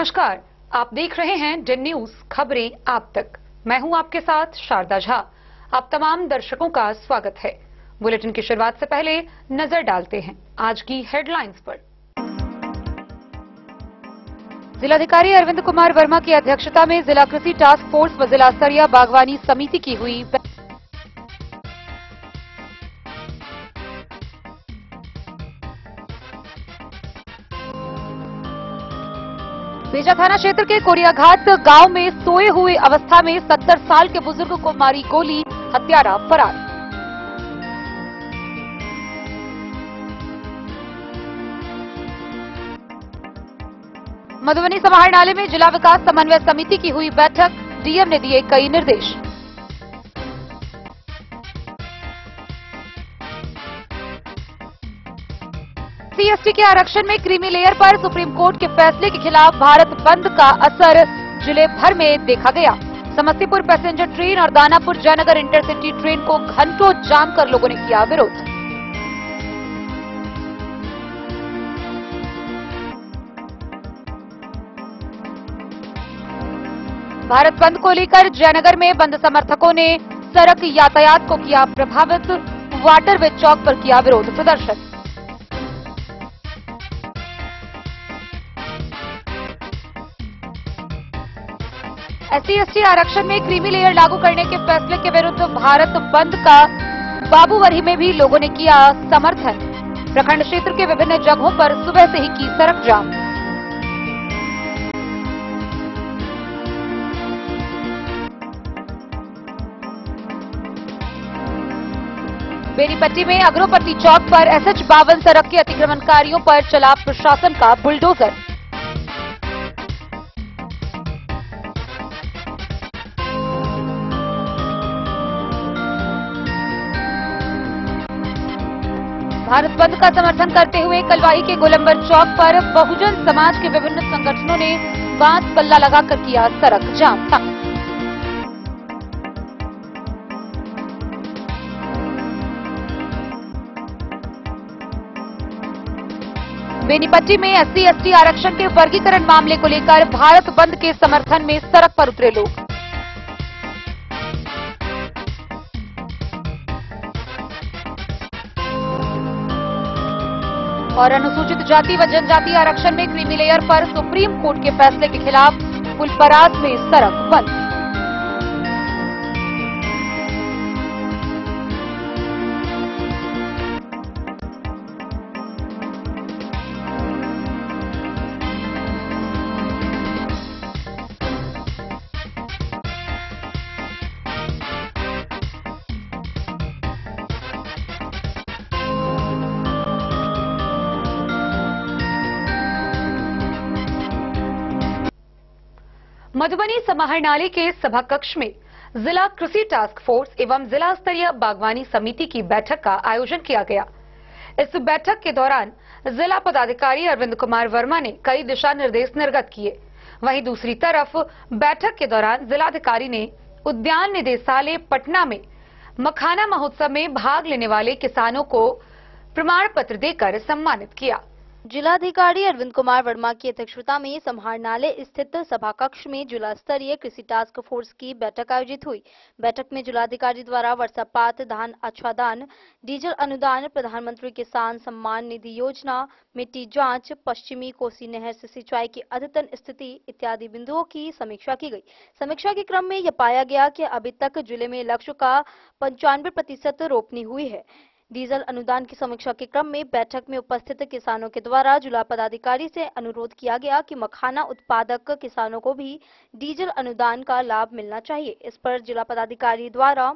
नमस्कार, आप देख रहे हैं डेन न्यूज खबरें आप तक। मैं हूं आपके साथ शारदा झा। आप तमाम दर्शकों का स्वागत है। बुलेटिन की शुरुआत से पहले नजर डालते हैं आज की हेडलाइंस पर। जिलाधिकारी अरविंद कुमार वर्मा की अध्यक्षता में जिला कृषि टास्क फोर्स व जिला स्तरीय बागवानी समिति की हुई बेजा थाना क्षेत्र के कोरियाघाट गांव में सोए हुए अवस्था में 70 साल के बुजुर्ग को मारी गोली, हत्यारा फरार। मधुबनी समाहरणालय में जिला विकास समन्वय समिति की हुई बैठक, डीएम ने दिए कई निर्देश। एससी/एसटी के आरक्षण में क्रीमी लेयर पर सुप्रीम कोर्ट के फैसले के खिलाफ भारत बंद का असर जिले भर में देखा गया। समस्तीपुर पैसेंजर ट्रेन और दानापुर जयनगर इंटरसिटी ट्रेन को घंटों जाम कर लोगों ने किया विरोध। भारत बंद को लेकर जयनगर में बंद समर्थकों ने सड़क यातायात को किया प्रभावित, वाटरवे चौक पर किया विरोध प्रदर्शन। एससी/एसटी आरक्षण में क्रीमी लेयर लागू करने के फैसले के विरुद्ध भारत बंद का बाबूवरी में भी लोगों ने किया समर्थन। प्रखंड क्षेत्र के विभिन्न जगहों पर सुबह से ही की सड़क जाम। बेनीपट्टी में अग्रोपति चौक पर SH52 सड़क के अतिक्रमणकारियों पर चला प्रशासन का बुलडोजर। भारत बंद का समर्थन करते हुए कलवाही के गोलंबर चौक पर बहुजन समाज के विभिन्न संगठनों ने बांस पल्ला लगाकर किया सड़क जाम। बेनीपट्टी में SC/ST आरक्षण के वर्गीकरण मामले को लेकर भारत बंद के समर्थन में सड़क पर उतरे लोग। और अनुसूचित जाति व जनजाति आरक्षण में क्रीमी लेयर पर सुप्रीम कोर्ट के फैसले के खिलाफ फुलपरास में सड़क बंद। मधुबनी समाहरणालय के सभा कक्ष में जिला कृषि टास्क फोर्स एवं जिला स्तरीय बागवानी समिति की बैठक का आयोजन किया गया। इस बैठक के दौरान जिला पदाधिकारी अरविंद कुमार वर्मा ने कई दिशा निर्देश निर्गत किए। वहीं दूसरी तरफ बैठक के दौरान जिलाधिकारी ने उद्यान निदेशालय पटना में मखाना महोत्सव में भाग लेने वाले किसानों को प्रमाण पत्र देकर सम्मानित किया। जिलाधिकारी अरविंद कुमार वर्मा की अध्यक्षता में समाहरणालय स्थित सभा कक्ष में जिला स्तरीय कृषि टास्क फोर्स की बैठक आयोजित हुई। बैठक में जिलाधिकारी द्वारा वर्षापात, धान आच्छादन, डीजल अनुदान, प्रधानमंत्री किसान सम्मान निधि योजना, मिट्टी जांच, पश्चिमी कोसी नहर से सिंचाई की अद्यतन स्थिति इत्यादि बिंदुओं की समीक्षा की गई। समीक्षा के क्रम में यह पाया गया कि अभी तक जिले में लक्ष्य का 95% रोपनी हुई है। डीजल अनुदान की समीक्षा के क्रम में बैठक में उपस्थित किसानों के द्वारा जिला पदाधिकारी से अनुरोध किया गया कि मखाना उत्पादक किसानों को भी डीजल अनुदान का लाभ मिलना चाहिए। इस पर जिला पदाधिकारी द्वारा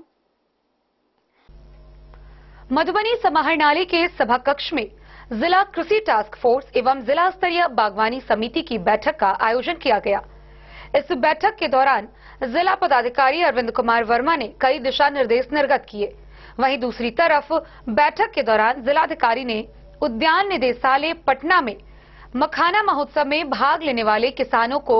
मधुबनी समाहरणालय के सभा कक्ष में जिला कृषि टास्क फोर्स एवं जिला स्तरीय बागवानी समिति की बैठक का आयोजन किया गया। इस बैठक के दौरान जिला पदाधिकारी अरविंद कुमार वर्मा ने कई दिशा निर्देश निर्गत किए। वहीं दूसरी तरफ बैठक के दौरान जिलाधिकारी ने उद्यान निदेशालय पटना में मखाना महोत्सव में भाग लेने वाले किसानों को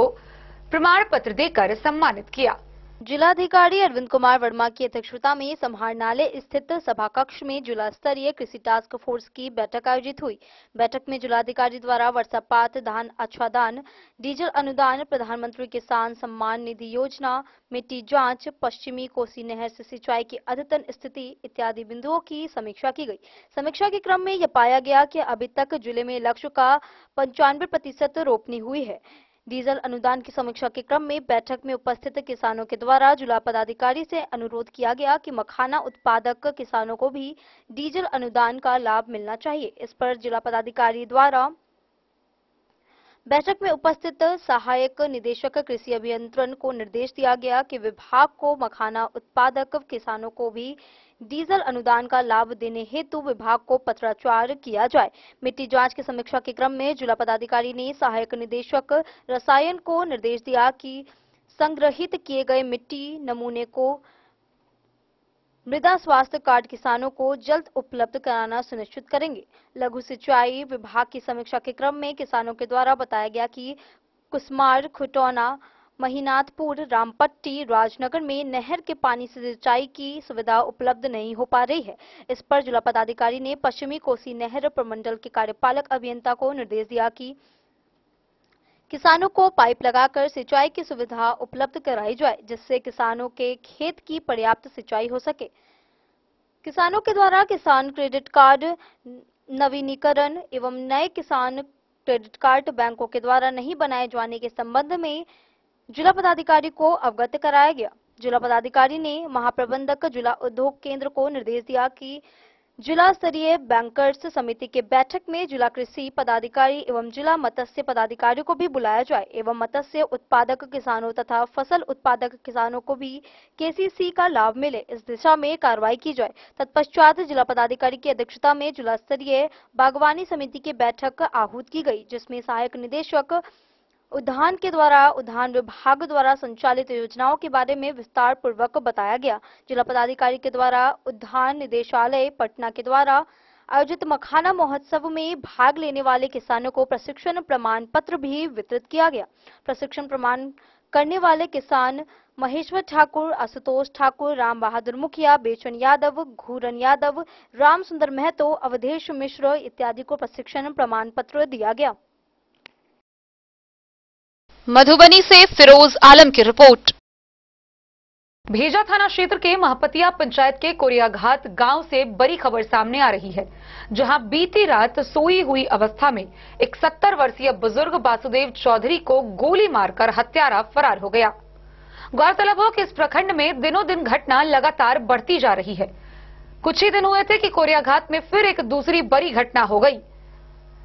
प्रमाण पत्र देकर सम्मानित किया। जिलाधिकारी अरविंद कुमार वर्मा की अध्यक्षता में समाहरणालय स्थित सभा कक्ष में जिला स्तरीय कृषि टास्क फोर्स की बैठक आयोजित हुई। बैठक में जिलाधिकारी द्वारा वर्षापात, धान आच्छादन, डीजल अनुदान, प्रधानमंत्री किसान सम्मान निधि योजना, मिट्टी जांच, पश्चिमी कोसी नहर से सिंचाई की अद्यतन स्थिति इत्यादि बिंदुओं की समीक्षा की गई। समीक्षा के क्रम में यह पाया गया कि अभी तक जिले में लक्ष्य का 95% रोपनी हुई है। डीजल अनुदान की समीक्षा के क्रम में बैठक में उपस्थित किसानों के द्वारा जिला पदाधिकारी से अनुरोध किया गया कि मखाना उत्पादक किसानों को भी डीजल अनुदान का लाभ मिलना चाहिए। इस पर जिला पदाधिकारी द्वारा बैठक में उपस्थित सहायक निदेशक कृषि अभियंत्रण को निर्देश दिया गया कि विभाग को मखाना उत्पादक किसानों को भी डीजल अनुदान का लाभ देने हेतु विभाग को पत्राचार किया जाए। मिट्टी जांच की समीक्षा के क्रम में जिला पदाधिकारी ने सहायक निदेशक रसायन को निर्देश दिया कि संग्रहित किए गए मिट्टी नमूने को मृदा स्वास्थ्य कार्ड किसानों को जल्द उपलब्ध कराना सुनिश्चित करेंगे। लघु सिंचाई विभाग की समीक्षा के क्रम में किसानों के द्वारा बताया गया कि कुसमार, खुटौना, महीनाथपुर, रामपट्टी, राजनगर में नहर के पानी से सिंचाई की सुविधा उपलब्ध नहीं हो पा रही है। इस पर जिला पदाधिकारी ने पश्चिमी कोसी नहर प्रमंडल के कार्यपालक अभियंता को निर्देश दिया कि किसानों को पाइप लगाकर सिंचाई की सुविधा उपलब्ध कराई जाए, जिससे किसानों के खेत की पर्याप्त सिंचाई हो सके। किसानों के द्वारा किसान क्रेडिट कार्ड नवीनीकरण एवं नए किसान क्रेडिट कार्ड बैंकों के द्वारा नहीं बनाए जाने के संबंध में जिला पदाधिकारी को अवगत कराया गया। जिला पदाधिकारी ने महाप्रबंधक जिला उद्योग केंद्र को निर्देश दिया कि जिला स्तरीय बैंकर्स समिति के बैठक में जिला कृषि पदाधिकारी एवं जिला मत्स्य पदाधिकारी को भी बुलाया जाए एवं मत्स्य उत्पादक किसानों तथा फसल उत्पादक किसानों को भी केसीसी का लाभ मिले, इस दिशा में कार्रवाई की जाए। तत्पश्चात जिला पदाधिकारी की अध्यक्षता में जिला स्तरीय बागवानी समिति की बैठक आहूत की गई, जिसमें सहायक निदेशक उद्यान के द्वारा उद्यान विभाग द्वारा संचालित योजनाओं के बारे में विस्तार पूर्वक बताया गया। जिला पदाधिकारी के द्वारा उद्यान निदेशालय पटना के द्वारा आयोजित मखाना महोत्सव में भाग लेने वाले किसानों को प्रशिक्षण प्रमाण पत्र भी वितरित किया गया। प्रशिक्षण प्रमाण करने वाले किसान महेश्वर ठाकुर, आशुतोष ठाकुर, राम बहादुर मुखिया, बेचन यादव, घूरन यादव, राम सुंदर महतो, अवधेश मिश्र इत्यादि को प्रशिक्षण प्रमाण पत्र दिया गया। मधुबनी से फिरोज आलम की रिपोर्ट। भेजा थाना क्षेत्र के महपतिया पंचायत के कोरियाघाट गांव से बड़ी खबर सामने आ रही है, जहां बीती रात सोई हुई अवस्था में एक 70 वर्षीय बुजुर्ग वासुदेव चौधरी को गोली मारकर हत्यारा फरार हो गया। गौरतलब हो कि इस प्रखंड में दिनों दिन घटना लगातार बढ़ती जा रही है। कुछ ही दिन हुए थे कि कोरियाघाट में फिर एक दूसरी बड़ी घटना हो गई।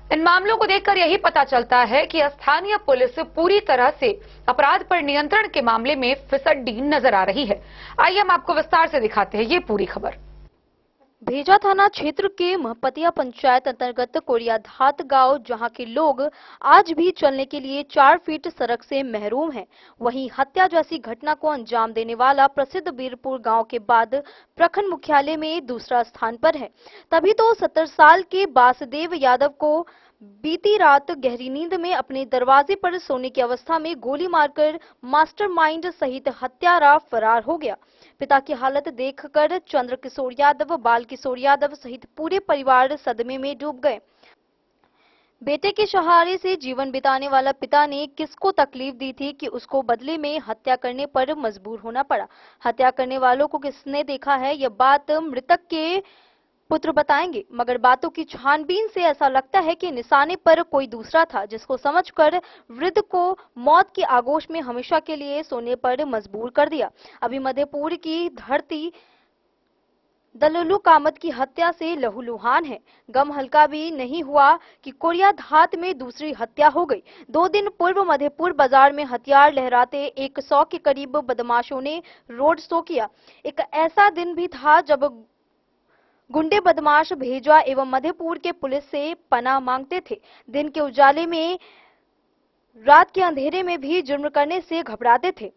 इन मामलों को देखकर यही पता चलता है कि स्थानीय पुलिस पूरी तरह से अपराध पर नियंत्रण के मामले में फिसड्डी नजर आ रही है। आइए हम आपको विस्तार से दिखाते हैं ये पूरी खबर। भेजा थाना क्षेत्र के महपतिया पंचायत अंतर्गत कोरियाघाट गांव, जहां के लोग आज भी चलने के लिए 4 फीट सड़क से महरूम हैं, वहीं हत्या जैसी घटना को अंजाम देने वाला प्रसिद्ध बीरपुर गांव के बाद प्रखंड मुख्यालय में दूसरा स्थान पर है। तभी तो 70 साल के वासुदेव यादव को बीती रात गहरी नींद में अपने दरवाजे पर सोने की अवस्था में गोली मारकर मास्टरमाइंड सहित हत्यारा फरार हो गया। पिता की हालत देखकर चंद्र किशोर यादव, बाल किशोर यादव सहित पूरे परिवार सदमे में डूब गए। बेटे के सहारे से जीवन बिताने वाला पिता ने किसको तकलीफ दी थी कि उसको बदले में हत्या करने पर मजबूर होना पड़ा। हत्या करने वालों को किसने देखा है, यह बात मृतक के पुत्र बताएंगे, मगर बातों की छानबीन से ऐसा लगता है कि निशाने पर कोई दूसरा था, जिसको समझकर वृद्ध को मौत की आगोश में हमेशा के लिए सोने पर मजबूर कर दिया। अभी मधेपुर की धरती दलुलू कामत की हत्या से लहूलुहान है। गम हल्का भी नहीं हुआ कि कोरियाघाट में दूसरी हत्या हो गई। 2 दिन पूर्व मधेपुर बाजार में हथियार लहराते 100 के करीब बदमाशों ने रोड शो किया। एक ऐसा दिन भी था जब गुंडे बदमाश भेजा एवं मधेपुर के पुलिस से पनाह मांगते थे। दिन के उजाले में, रात के अंधेरे में भी जुर्म करने से घबराते थे।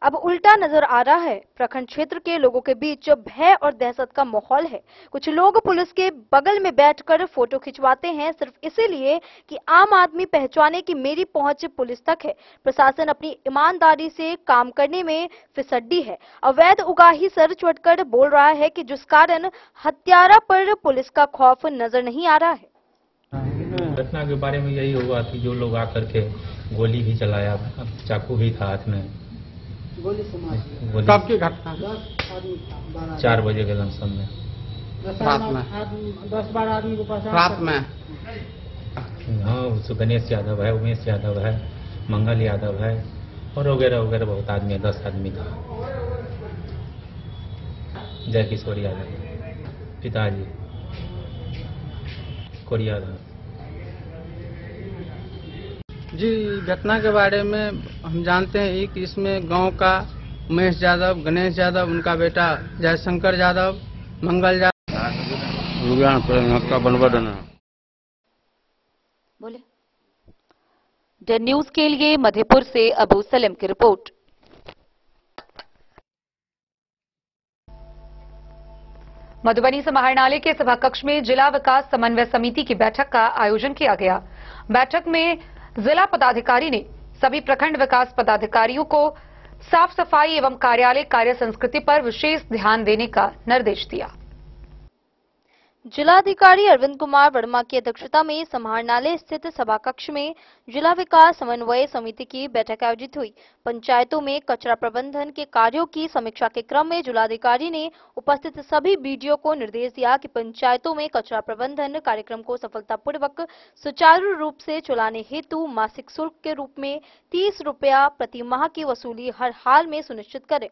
अब उल्टा नजर आ रहा है। प्रखंड क्षेत्र के लोगों के बीच भय और दहशत का माहौल है। कुछ लोग पुलिस के बगल में बैठकर फोटो खिंचवाते हैं सिर्फ इसीलिए कि आम आदमी पहचाने कि मेरी पहुंच पुलिस तक है। प्रशासन अपनी ईमानदारी से काम करने में फिसड्डी है। अवैध उगाही सर चढ़कर बोल रहा है कि जिस कारण हत्यारा पर पुलिस का खौफ नजर नहीं आ रहा है। घटना के बारे में यही हुआ कि जो लोग आकर के गोली भी चलाया, चाकू भी था हाथ में। गोली कब की घटना? 4 बजे के लमसम में। रात में 10-12 आदमी को पहचान रात में। हाँ, उसमें गणेश यादव है, उमेश यादव है, मंगल यादव है और वगैरह वगैरह बहुत आदमी है, 10 आदमी था। जय किशोर यादव पिताजी कोरिया था। जी, घटना के बारे में हम जानते हैं कि इसमें गांव का उमेश यादव, गणेश यादव, उनका बेटा जयशंकर यादव, मंगल यादव बोले। द न्यूज के लिए मधेपुर से अबू सलेम की रिपोर्ट। मधुबनी समाहरणालय के सभा कक्ष में जिला विकास समन्वय समिति की बैठक का आयोजन किया गया। बैठक में जिला पदाधिकारी ने सभी प्रखंड विकास पदाधिकारियों को साफ सफाई एवं कार्यालय कार्य संस्कृति पर विशेष ध्यान देने का निर्देश दिया। जिलाधिकारी अरविंद कुमार वर्मा की अध्यक्षता में समाहरणालय स्थित सभा कक्ष में जिला विकास समन्वय समिति की बैठक आयोजित हुई। पंचायतों में कचरा प्रबंधन के कार्यों की समीक्षा के क्रम में जिलाधिकारी ने उपस्थित सभी बीडीओ को निर्देश दिया कि पंचायतों में कचरा प्रबंधन कार्यक्रम को सफलतापूर्वक सुचारू रूप से चलाने हेतु मासिक शुल्क के रूप में 30 रुपया प्रति माह की वसूली हर हाल में सुनिश्चित करें।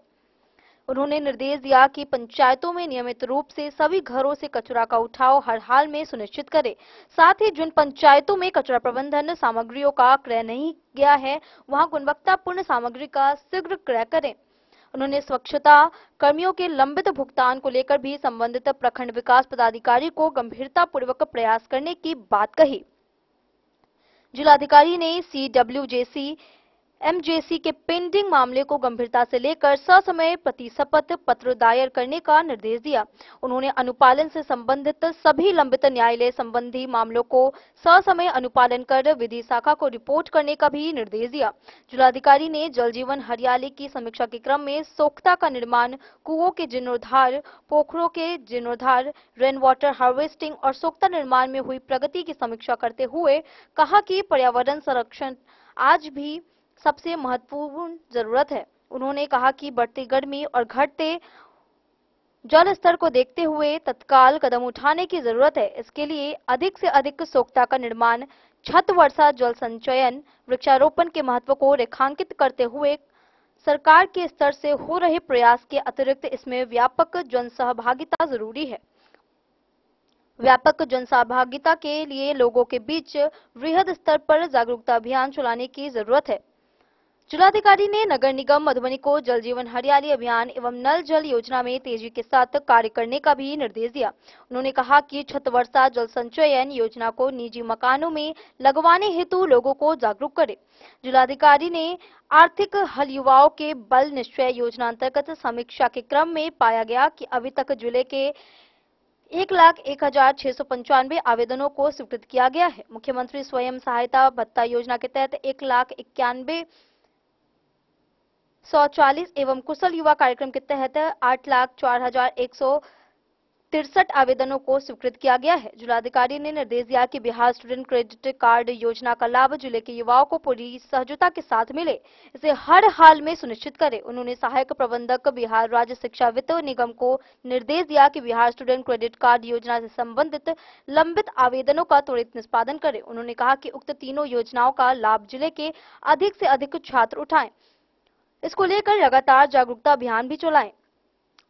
उन्होंने निर्देश दिया कि पंचायतों में नियमित रूप से सभी घरों से कचरा का उठाव हर हाल में सुनिश्चित करें। साथ ही जिन पंचायतों में कचरा प्रबंधन सामग्रियों का क्रय नहीं गया है, वहां गुणवत्तापूर्ण सामग्री का शीघ्र क्रय करें। उन्होंने स्वच्छता कर्मियों के लंबित भुगतान को लेकर भी संबंधित प्रखंड विकास पदाधिकारी को गंभीरतापूर्वक प्रयास करने की बात कही। जिलाधिकारी ने CWJC MJC के पेंडिंग मामले को गंभीरता से लेकर ससमय प्रतिशपथ पत्र दायर करने का निर्देश दिया। उन्होंने अनुपालन से संबंधित सभी लंबित न्यायालय संबंधी मामलों को ससमय अनुपालन कर विधि शाखा को रिपोर्ट करने का भी निर्देश दिया। जिलाधिकारी ने जल जीवन हरियाली की समीक्षा के क्रम में सोख्ता का निर्माण, कुओं के जीर्णोद्धार, पोखरों के जीर्णोद्धार, रेन वाटर हार्वेस्टिंग और सोख्ता निर्माण में हुई प्रगति की समीक्षा करते हुए कहा कि पर्यावरण संरक्षण आज भी सबसे महत्वपूर्ण जरूरत है। उन्होंने कहा कि बढ़ती गर्मी और घटते जल स्तर को देखते हुए तत्काल कदम उठाने की जरूरत है। इसके लिए अधिक से अधिक सोख्ता का निर्माण, छत वर्षा जल संचयन, वृक्षारोपण के महत्व को रेखांकित करते हुए सरकार के स्तर से हो रहे प्रयास के अतिरिक्त इसमें व्यापक जन सहभागिता जरूरी है। व्यापक जन सहभागिता के लिए लोगों के बीच वृहद स्तर पर जागरूकता अभियान चलाने की जरूरत है। जिलाधिकारी ने नगर निगम मधुबनी को जल जीवन हरियाली अभियान एवं नल जल योजना में तेजी के साथ कार्य करने का भी निर्देश दिया। उन्होंने कहा कि छत वर्षा जल संचयन योजना को निजी मकानों में लगवाने हेतु लोगों को जागरूक करे। जिलाधिकारी ने आर्थिक हल युवाओं के बल निश्चय योजना अंतर्गत समीक्षा के क्रम में पाया गया कि अभी तक जिले के 1,01,695 आवेदनों को स्वीकृत किया गया है। मुख्यमंत्री स्वयं सहायता भत्ता योजना के तहत 1,91,140 एवं कुशल युवा कार्यक्रम के तहत 8,04,163 आवेदनों को स्वीकृत किया गया है। जिलाधिकारी ने निर्देश दिया कि बिहार स्टूडेंट क्रेडिट कार्ड योजना का लाभ जिले के युवाओं को पूरी सहजता के साथ मिले, इसे हर हाल में सुनिश्चित करें। उन्होंने सहायक प्रबंधक बिहार राज्य शिक्षा वित्त निगम को निर्देश दिया कि बिहार स्टूडेंट क्रेडिट कार्ड योजना से संबंधित लंबित आवेदनों का त्वरित निष्पादन करें। उन्होंने कहा कि उक्त तीनों योजनाओं का लाभ जिले के अधिक से अधिक छात्र उठाएं। इसको लेकर लगातार जागरूकता अभियान भी चलाएं।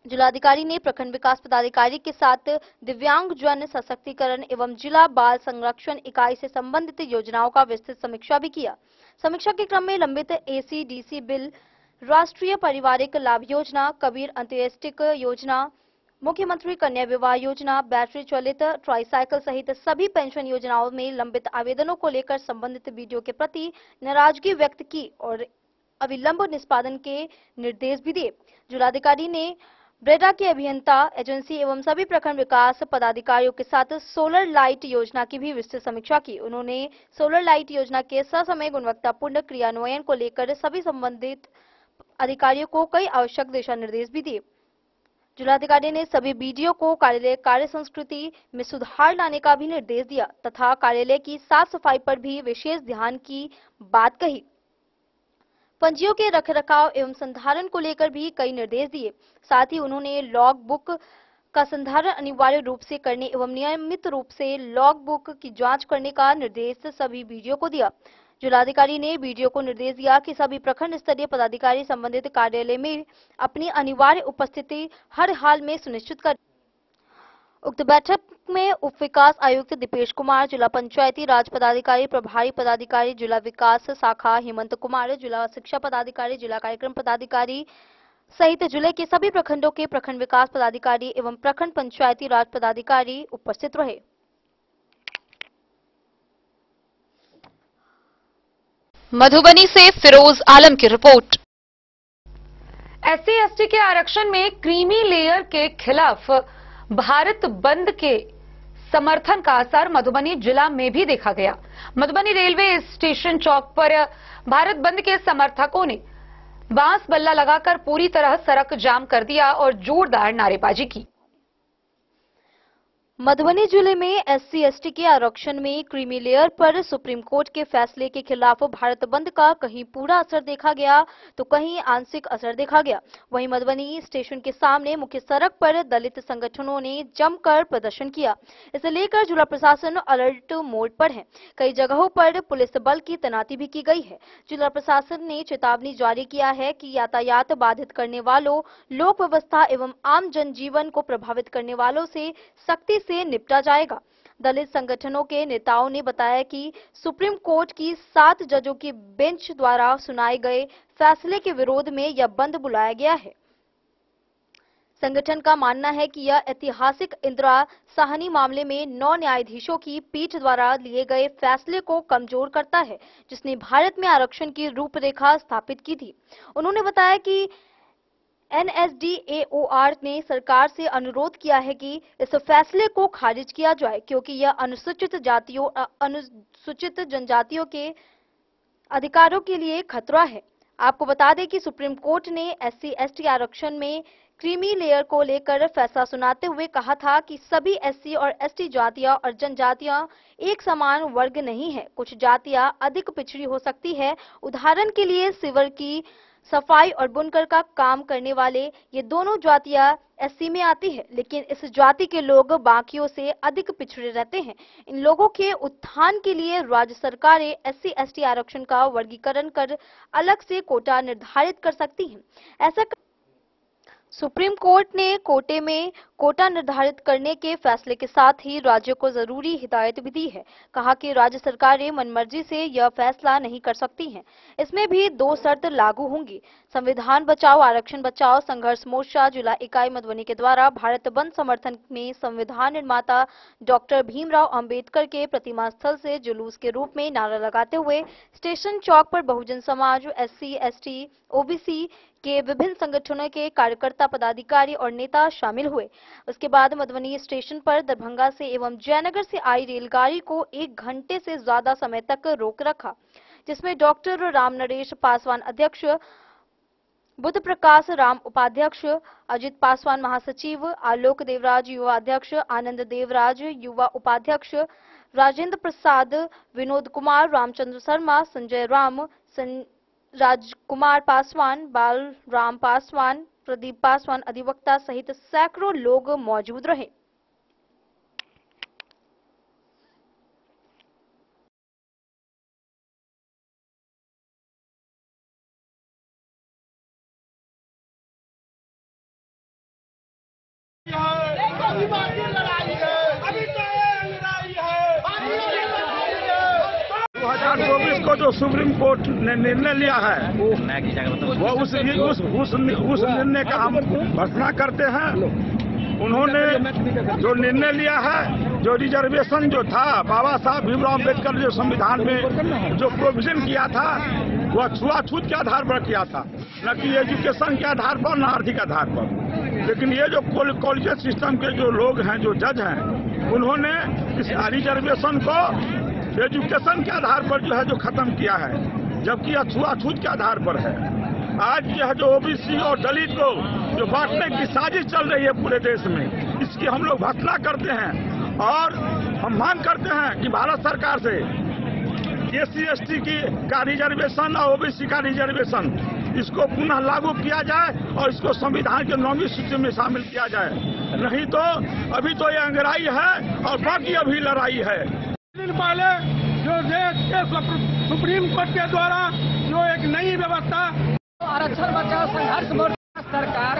जिलाधिकारी ने प्रखंड विकास पदाधिकारी के साथ दिव्यांग जन सशक्तिकरण एवं जिला बाल संरक्षण इकाई से संबंधित योजनाओं का विस्तृत समीक्षा भी किया। समीक्षा के क्रम में लंबित ACDC बिल, राष्ट्रीय पारिवारिक लाभ योजना, कबीर अंत्येष्टिक योजना, मुख्यमंत्री कन्या विवाह योजना, बैटरी चालित ट्राईसाइकिल सहित सभी पेंशन योजनाओं में लंबित आवेदनों को लेकर संबंधित बीडीओ के प्रति नाराजगी व्यक्त की और अविलंब निष्पादन के निर्देश भी दिए। जिलाधिकारी ने ब्रेडा के अभियंता एजेंसी एवं सभी प्रखंड विकास पदाधिकारियों के साथ सोलर लाइट योजना की भी विस्तृत समीक्षा की। उन्होंने सोलर लाइट योजना के ससमय गुणवत्तापूर्ण क्रियान्वयन को लेकर सभी संबंधित अधिकारियों को कई आवश्यक दिशा निर्देश भी दिए। जिलाधिकारी ने सभी बीडीओ को कार्यालय कार्य संस्कृति में सुधार लाने का भी निर्देश दिया तथा कार्यालय की साफ सफाई पर भी विशेष ध्यान की बात कही। पंजियों के रखरखाव एवं संधारण को लेकर भी कई निर्देश दिए। साथ ही उन्होंने लॉग बुक का संधारण अनिवार्य रूप से करने एवं नियमित रूप से लॉग बुक की जांच करने का निर्देश सभी बीडीओ को दिया। जिलाधिकारी ने बीडीओ को निर्देश दिया कि सभी प्रखंड स्तरीय पदाधिकारी संबंधित कार्यालय में अपनी अनिवार्य उपस्थिति हर हाल में सुनिश्चित करें। उक्त बैठक में उप विकास आयुक्त दीपेश कुमार, जिला पंचायती राज पदाधिकारी प्रभारी पदाधिकारी जिला विकास शाखा हेमंत कुमार, जिला शिक्षा पदाधिकारी, जिला कार्यक्रम पदाधिकारी सहित जिले के सभी प्रखंडों के प्रखंड विकास पदाधिकारी एवं प्रखंड पंचायती राज पदाधिकारी उपस्थित रहे। मधुबनी से फिरोज आलम की रिपोर्ट। SC/ST के आरक्षण में क्रीमी लेयर के खिलाफ भारत बंद के समर्थन का असर मधुबनी जिला में भी देखा गया। मधुबनी रेलवे स्टेशन चौक पर भारत बंद के समर्थकों ने बांस बल्ला लगाकर पूरी तरह सड़क जाम कर दिया और जोरदार नारेबाजी की। मधुबनी जिले में SC/ST के आरक्षण में क्रीमी लेयर पर सुप्रीम कोर्ट के फैसले के खिलाफ भारत बंद का कहीं पूरा असर देखा गया तो कहीं आंशिक असर देखा गया। वहीं मधुबनी स्टेशन के सामने मुख्य सड़क पर दलित संगठनों ने जमकर प्रदर्शन किया। इसे लेकर जिला प्रशासन अलर्ट मोड पर है। कई जगहों पर पुलिस बल की तैनाती भी की गई है। जिला प्रशासन ने चेतावनी जारी किया है कि यातायात बाधित करने वालों, लोक व्यवस्था एवं आम जनजीवन को प्रभावित करने वालों से सख्ती से निपटा जाएगा। दलित संगठनों के नेताओं ने बताया कि सुप्रीम कोर्ट की 7 जजों की बेंच द्वारा सुनाए गए फैसले के विरोध में यह बंद बुलाया गया है। संगठन का मानना है कि यह ऐतिहासिक इंदिरा साहनी मामले में 9 न्यायाधीशों की पीठ द्वारा लिए गए फैसले को कमजोर करता है, जिसने भारत में आरक्षण की रूपरेखा स्थापित की थी। उन्होंने बताया कि NSDAOR ने सरकार से अनुरोध किया है कि इस फैसले को खारिज किया जाए क्योंकि यह अनुसूचित जातियों, अनुसूचित जनजातियों के अधिकारों के लिए खतरा है। आपको बता दें कि सुप्रीम कोर्ट ने SC/ST आरक्षण में क्रीमी लेयर को लेकर फैसला सुनाते हुए कहा था कि सभी SC और ST जातियां और जनजातियां एक समान वर्ग नहीं है। कुछ जातियां अधिक पिछड़ी हो सकती है। उदाहरण के लिए सिवर की सफाई और बुनकर का काम करने वाले ये दोनों जातियां SC में आती है, लेकिन इस जाति के लोग बाकियों से अधिक पिछड़े रहते हैं। इन लोगों के उत्थान के लिए राज्य सरकारें SC/ST आरक्षण का वर्गीकरण कर अलग से कोटा निर्धारित कर सकती हैं। ऐसा सुप्रीम कोर्ट ने कोटे में कोटा निर्धारित करने के फैसले के साथ ही राज्यों को जरूरी हिदायत भी दी है। कहा कि राज्य सरकारें मनमर्जी से यह फैसला नहीं कर सकती हैं। इसमें भी 2 शर्त लागू होंगी। संविधान बचाओ आरक्षण बचाओ संघर्ष मोर्चा जिला इकाई मधुबनी के द्वारा भारत बंद समर्थन में संविधान निर्माता डॉक्टर भीमराव अंबेडकर के प्रतिमा स्थल से जुलूस के रूप में नारा लगाते हुए स्टेशन चौक पर बहुजन समाज, SC/ST, OBC के विभिन्न संगठनों के कार्यकर्ता, पदाधिकारी और नेता शामिल हुए। उसके बाद मधुबनी स्टेशन पर दरभंगा से एवं जयनगर से आई रेलगाड़ी को 1 घंटे से ज्यादा समय तक रोक रखा, जिसमें डॉक्टर राम नरेश पासवान अध्यक्ष, बुद्ध प्रकाश राम उपाध्यक्ष, अजित पासवान महासचिव, आलोक देवराज युवा अध्यक्ष, आनंद देवराज युवा उपाध्यक्ष, राजेंद्र प्रसाद, विनोद कुमार, रामचंद्र शर्मा, संजय राम, राजकुमार पासवान, बाल राम पासवान, प्रदीप पासवान अधिवक्ता सहित सैकड़ों लोग मौजूद रहे। को जो सुप्रीम कोर्ट ने निर्णय लिया है वो उस निर्णय का हम भर्त्सना करते हैं। उन्होंने जो निर्णय लिया है, जो रिजर्वेशन जो था, बाबा साहब भीमराव अम्बेडकर जो संविधान में जो प्रोविजन किया था, वह छुआछूत के आधार पर किया था, न कि एजुकेशन के आधार पर, न आर्थिक आधार पर। लेकिन ये जो कॉलेज सिस्टम के जो लोग हैं, जो जज हैं, उन्होंने इस रिजर्वेशन को एजुकेशन के आधार पर जो है जो खत्म किया है, जबकि यह छुआछूत के आधार पर है। आज यह जो ओबीसी और दलित को जो बांटने की साजिश चल रही है पूरे देश में, इसकी हम लोग भर्त्सना करते हैं और हम मांग करते हैं कि भारत सरकार से SC/ST का रिजर्वेशन और ओबीसी का रिजर्वेशन इसको पुनः लागू किया जाए और इसको संविधान के 9वीं सूची में शामिल किया जाए। नहीं तो अभी तो ये अंगड़ाई है और बाकी अभी लड़ाई है। दिन पहले जो देश के सुप्रीम कोर्ट के द्वारा जो एक नई व्यवस्था आरक्षण बचाओ संघर्ष मोर्चा सरकार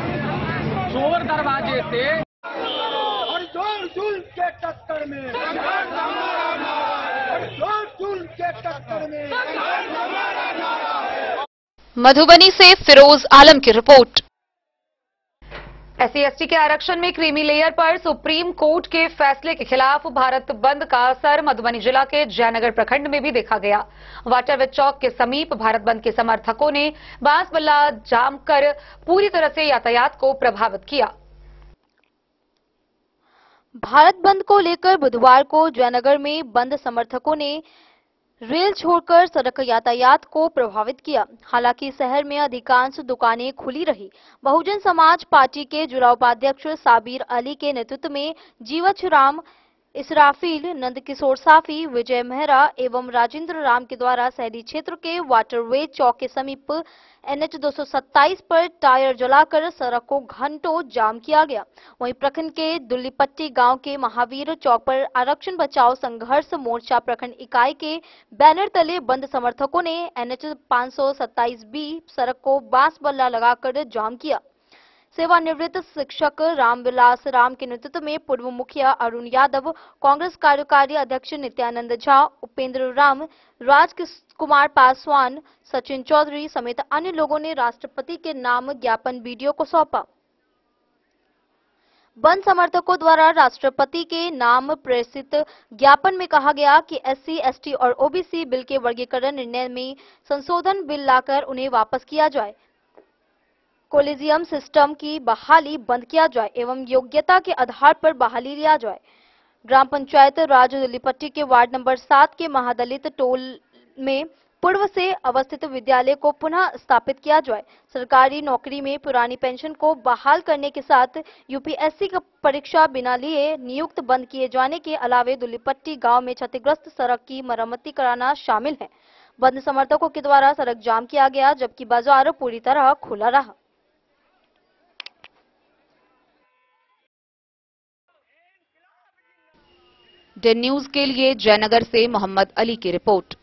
चोर दरवाजे से और जोर के टक्कर में जोर के टक्कर में। मधुबनी से फिरोज आलम की रिपोर्ट। SC/ST के आरक्षण में क्रीमी लेयर पर सुप्रीम कोर्ट के फैसले के खिलाफ भारत बंद का असर मधुबनी जिला के जयनगर प्रखंड में भी देखा गया। वाटरवे चौक के समीप भारत बंद के समर्थकों ने बांस बल्ला जाम कर पूरी तरह से यातायात को प्रभावित किया। भारत बंद को लेकर बुधवार को जयनगर में बंद समर्थकों ने रेल छोड़कर सड़क यातायात को प्रभावित किया। हालांकि शहर में अधिकांश दुकानें खुली रही। बहुजन समाज पार्टी के जिला उपाध्यक्ष साबिर अली के नेतृत्व में जीवछ राम, इसराफील, नंदकिशोर साफी, विजय मेहरा एवं राजेंद्र राम के द्वारा शहरी क्षेत्र के वाटरवे चौक के समीप NH 227 पर टायर जलाकर सड़क को घंटों जाम किया गया। वहीं प्रखंड के दुल्लीपट्टी गांव के महावीर चौक पर आरक्षण बचाओ संघर्ष मोर्चा प्रखंड इकाई के बैनर तले बंद समर्थकों ने NH 527B सड़क को बांस बल्ला लगाकर जाम किया। सेवानिवृत्त शिक्षक रामविलास राम के नेतृत्व में पूर्व मुखिया अरुण यादव, कांग्रेस कार्यकारी अध्यक्ष नित्यानंद झा, उपेंद्र राम, राजकुमार पासवान, सचिन चौधरी समेत अन्य लोगों ने राष्ट्रपति के नाम ज्ञापन वीडियो को सौंपा। बंद समर्थकों द्वारा राष्ट्रपति के नाम प्रेषित ज्ञापन में कहा गया कि SC/ST और OBC बिल के वर्गीकरण निर्णय में संशोधन बिल लाकर उन्हें वापस किया जाए, कोलेजियम सिस्टम की बहाली बंद किया जाए एवं योग्यता के आधार पर बहाली लिया जाए। ग्राम पंचायत राज दुल्लीपट्टी के वार्ड नंबर 7 के महादलित टोल में पूर्व से अवस्थित विद्यालय को पुनः स्थापित किया जाए। सरकारी नौकरी में पुरानी पेंशन को बहाल करने के साथ UPSC का परीक्षा बिना लिए नियुक्त बंद किए जाने के अलावे दुल्लीपट्टी गांव में क्षतिग्रस्त सड़क की मरम्मती कराना शामिल है। बंद समर्थकों के द्वारा सड़क जाम किया गया, जबकि बाजार पूरी तरह खुला रहा। डेन न्यूज के लिए जयनगर से मोहम्मद अली की रिपोर्ट।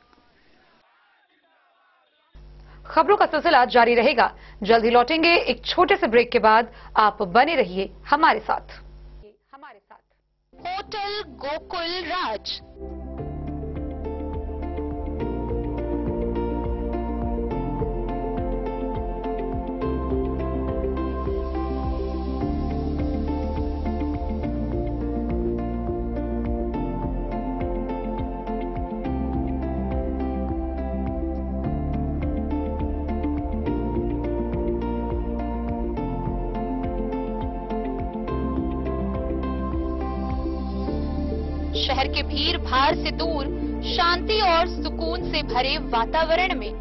खबरों का सिलसिला जारी रहेगा। जल्द ही लौटेंगे एक छोटे से ब्रेक के बाद। आप बने रहिए हमारे साथ। होटल गोकुल राज। शहर के भीड़ भाड़ से दूर शांति और सुकून से भरे वातावरण में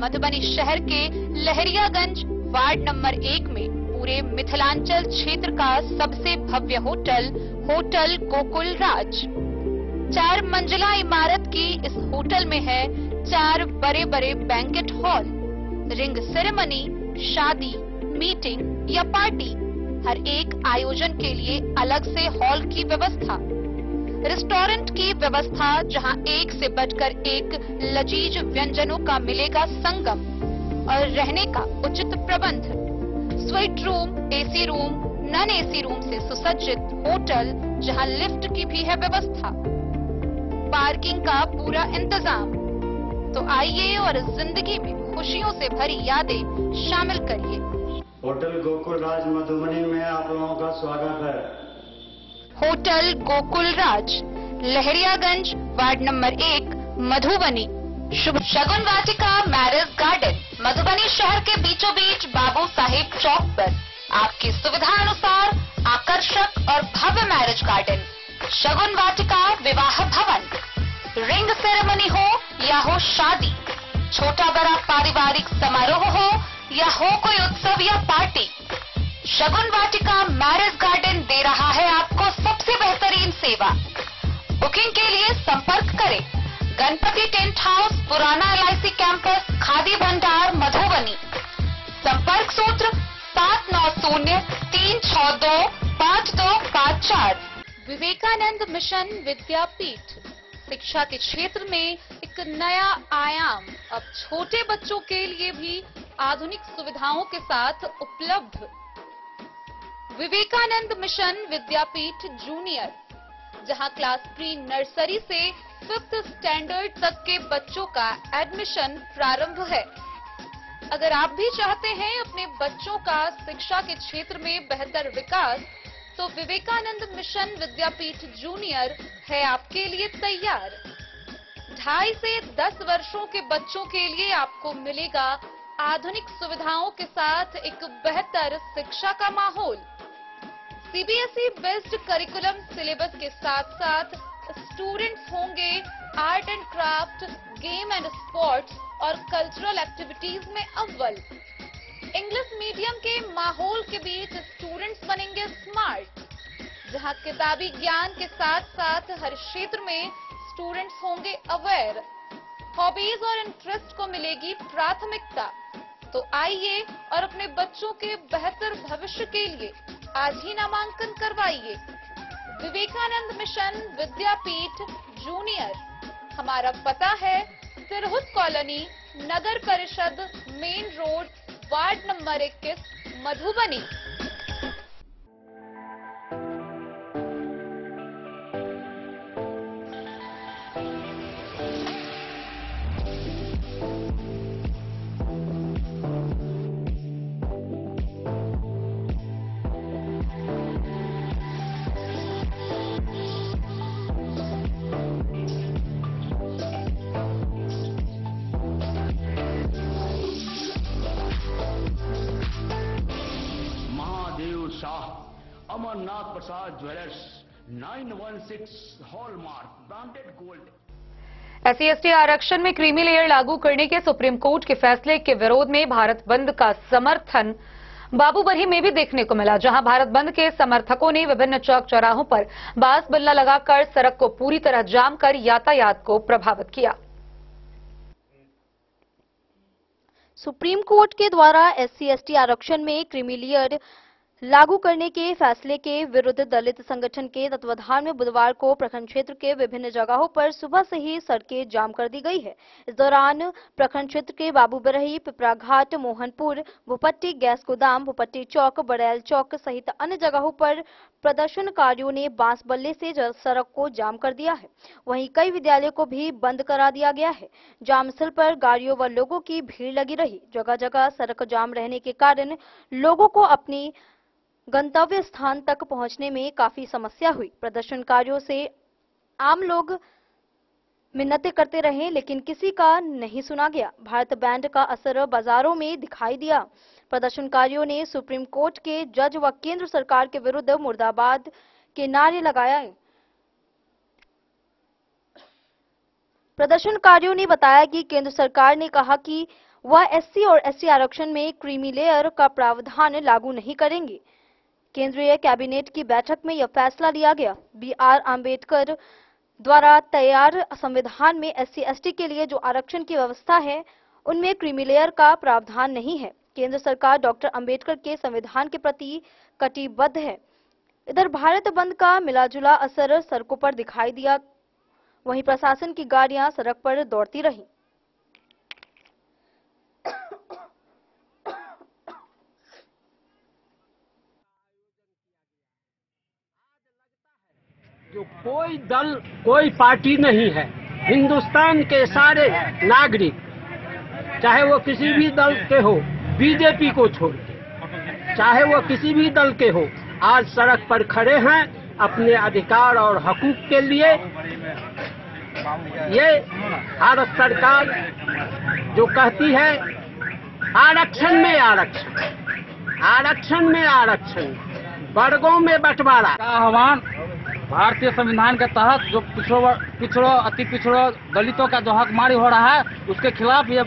मधुबनी शहर के लहरियागंज वार्ड नंबर 1 में पूरे मिथिलांचल क्षेत्र का सबसे भव्य होटल होटल गोकुल राज। 4 मंजिला इमारत की इस होटल में है 4 बड़े बड़े बैंकेट हॉल, रिंग सेरेमनी, शादी, मीटिंग या पार्टी, हर एक आयोजन के लिए अलग से हॉल की व्यवस्था, रेस्टोरेंट की व्यवस्था जहां एक से बढ़कर एक लजीज व्यंजनों का मिलेगा संगम, और रहने का उचित प्रबंध, suite room, AC room, non AC room से सुसज्जित होटल जहां लिफ्ट की भी है व्यवस्था, पार्किंग का पूरा इंतजाम। तो आइए और जिंदगी में खुशियों से भरी यादें शामिल करिए। होटल गोकुल राज मधुबनी में आप लोगों का स्वागत है। होटल गोकुल राज, लहरियागंज, वार्ड नंबर 1, मधुबनी। शुभ शगुन वाटिका मैरिज गार्डन मधुबनी शहर के बीचों बीच बाबू साहिब चौक पर आपकी सुविधा अनुसार आकर्षक और भव्य मैरिज गार्डन शगुन वाटिका विवाह भवन। रिंग सेरेमनी हो या हो शादी, छोटा बड़ा पारिवारिक समारोह हो या हो कोई उत्सव या पार्टी, शगुन वाटिका मैरिज गार्डन दे रहा है आपको सबसे बेहतरीन सेवा। बुकिंग के लिए संपर्क करें गणपति टेंट हाउस, पुराना LIC कैंपस, खादी भंडार, मधुबनी। संपर्क सूत्र 7903625254। विवेकानंद मिशन विद्यापीठ शिक्षा के क्षेत्र में एक नया आयाम अब छोटे बच्चों के लिए भी आधुनिक सुविधाओं के साथ उपलब्ध। विवेकानंद मिशन विद्यापीठ जूनियर, जहां क्लास प्री नर्सरी से 5th स्टैंडर्ड तक के बच्चों का एडमिशन प्रारंभ है। अगर आप भी चाहते हैं अपने बच्चों का शिक्षा के क्षेत्र में बेहतर विकास, तो विवेकानंद मिशन विद्यापीठ जूनियर है आपके लिए तैयार। 2.5 से 10 वर्षों के बच्चों के लिए आपको मिलेगा आधुनिक सुविधाओं के साथ एक बेहतर शिक्षा का माहौल। CBSE बेस्ड करिकुलम सिलेबस के साथ साथ स्टूडेंट्स होंगे art and craft, game and sports और कल्चरल एक्टिविटीज में अव्वल। इंग्लिश मीडियम के माहौल के बीच स्टूडेंट्स बनेंगे स्मार्ट, जहां किताबी ज्ञान के साथ साथ हर क्षेत्र में स्टूडेंट्स होंगे अवेयर। हॉबीज और इंटरेस्ट को मिलेगी प्राथमिकता। तो आइए और अपने बच्चों के बेहतर भविष्य के लिए आज ही नामांकन करवाइए। Vivekananda Mission Vidyapeeth junior. हमारा पता है तिरहुत कॉलोनी, नगर परिषद, main road, ward number 21, Madhubani. Amarnath Prasad jewellers 916 hallmark branded gold. SC/ST आरक्षण में क्रीमी लेयर लागू करने के सुप्रीम कोर्ट के फैसले के विरोध में भारत बंद का समर्थन बाबूबरही में भी देखने को मिला, जहां भारत बंद के समर्थकों ने विभिन्न चौक चौराहों पर बास बल्ला लगाकर सड़क को पूरी तरह जाम कर यातायात को प्रभावित किया। सुप्रीम कोर्ट के द्वारा SC/ST आरक्षण में क्रीमी लेयर लागू करने के फैसले के विरुद्ध दलित संगठन के तत्वाधान में बुधवार को प्रखंड क्षेत्र के विभिन्न जगहों पर सुबह से ही सड़कें जाम कर दी गई है। इस दौरान प्रखंड क्षेत्र के बाबूबरही, पिपराघाट, मोहनपुर, भूपट्टी गैस गोदाम, भूपट्टी चौक, बड़ैल चौक सहित अन्य जगहों पर प्रदर्शनकारियों ने बांस बल्ले से सड़क को जाम कर दिया है। वहीं कई विद्यालयों को भी बंद करा दिया गया है। जाम स्थल पर गाड़ियों व लोगों की भीड़ लगी रही। जगह जगह सड़क जाम रहने के कारण लोगों को अपनी गंतव्य स्थान तक पहुंचने में काफी समस्या हुई। प्रदर्शनकारियों से आम लोग मिन्नतें करते रहे, लेकिन किसी का नहीं सुना गया। भारत बैंड का असर बाजारों में दिखाई दिया। प्रदर्शनकारियों ने सुप्रीम कोर्ट के जज व केंद्र सरकार के विरुद्ध मुर्दाबाद के नारे लगाए। प्रदर्शनकारियों ने बताया कि केंद्र सरकार ने कहा कि वह SC और ST आरक्षण में क्रीमी लेयर का प्रावधान लागू नहीं करेंगे। केंद्रीय कैबिनेट की बैठक में यह फैसला लिया गया। BR आम्बेडकर द्वारा तैयार संविधान में SC/ST के लिए जो आरक्षण की व्यवस्था है, उनमें क्रीमी लेयर का प्रावधान नहीं है। केंद्र सरकार डॉक्टर अंबेडकर के संविधान के प्रति कटिबद्ध है। इधर भारत बंद का मिलाजुला असर सड़कों पर दिखाई दिया। वहीं प्रशासन की गाड़ियां सड़क पर दौड़ती रहीं। जो कोई दल, कोई पार्टी नहीं है। हिंदुस्तान के सारे नागरिक, चाहे वो किसी भी दल के हो, बीजेपी को छोड़ के, चाहे वो किसी भी दल के हो, आज सड़क पर खड़े हैं अपने अधिकार और हकूक के लिए। ये भारत सरकार जो कहती है आरक्षण में आरक्षण, आरक्षण में आरक्षण, वर्गों में बंटवारा का आह्वान भारतीय संविधान के तहत जो पिछड़ों अति पिछड़ों दलितों का जो हकमारी हो रहा है उसके खिलाफ ये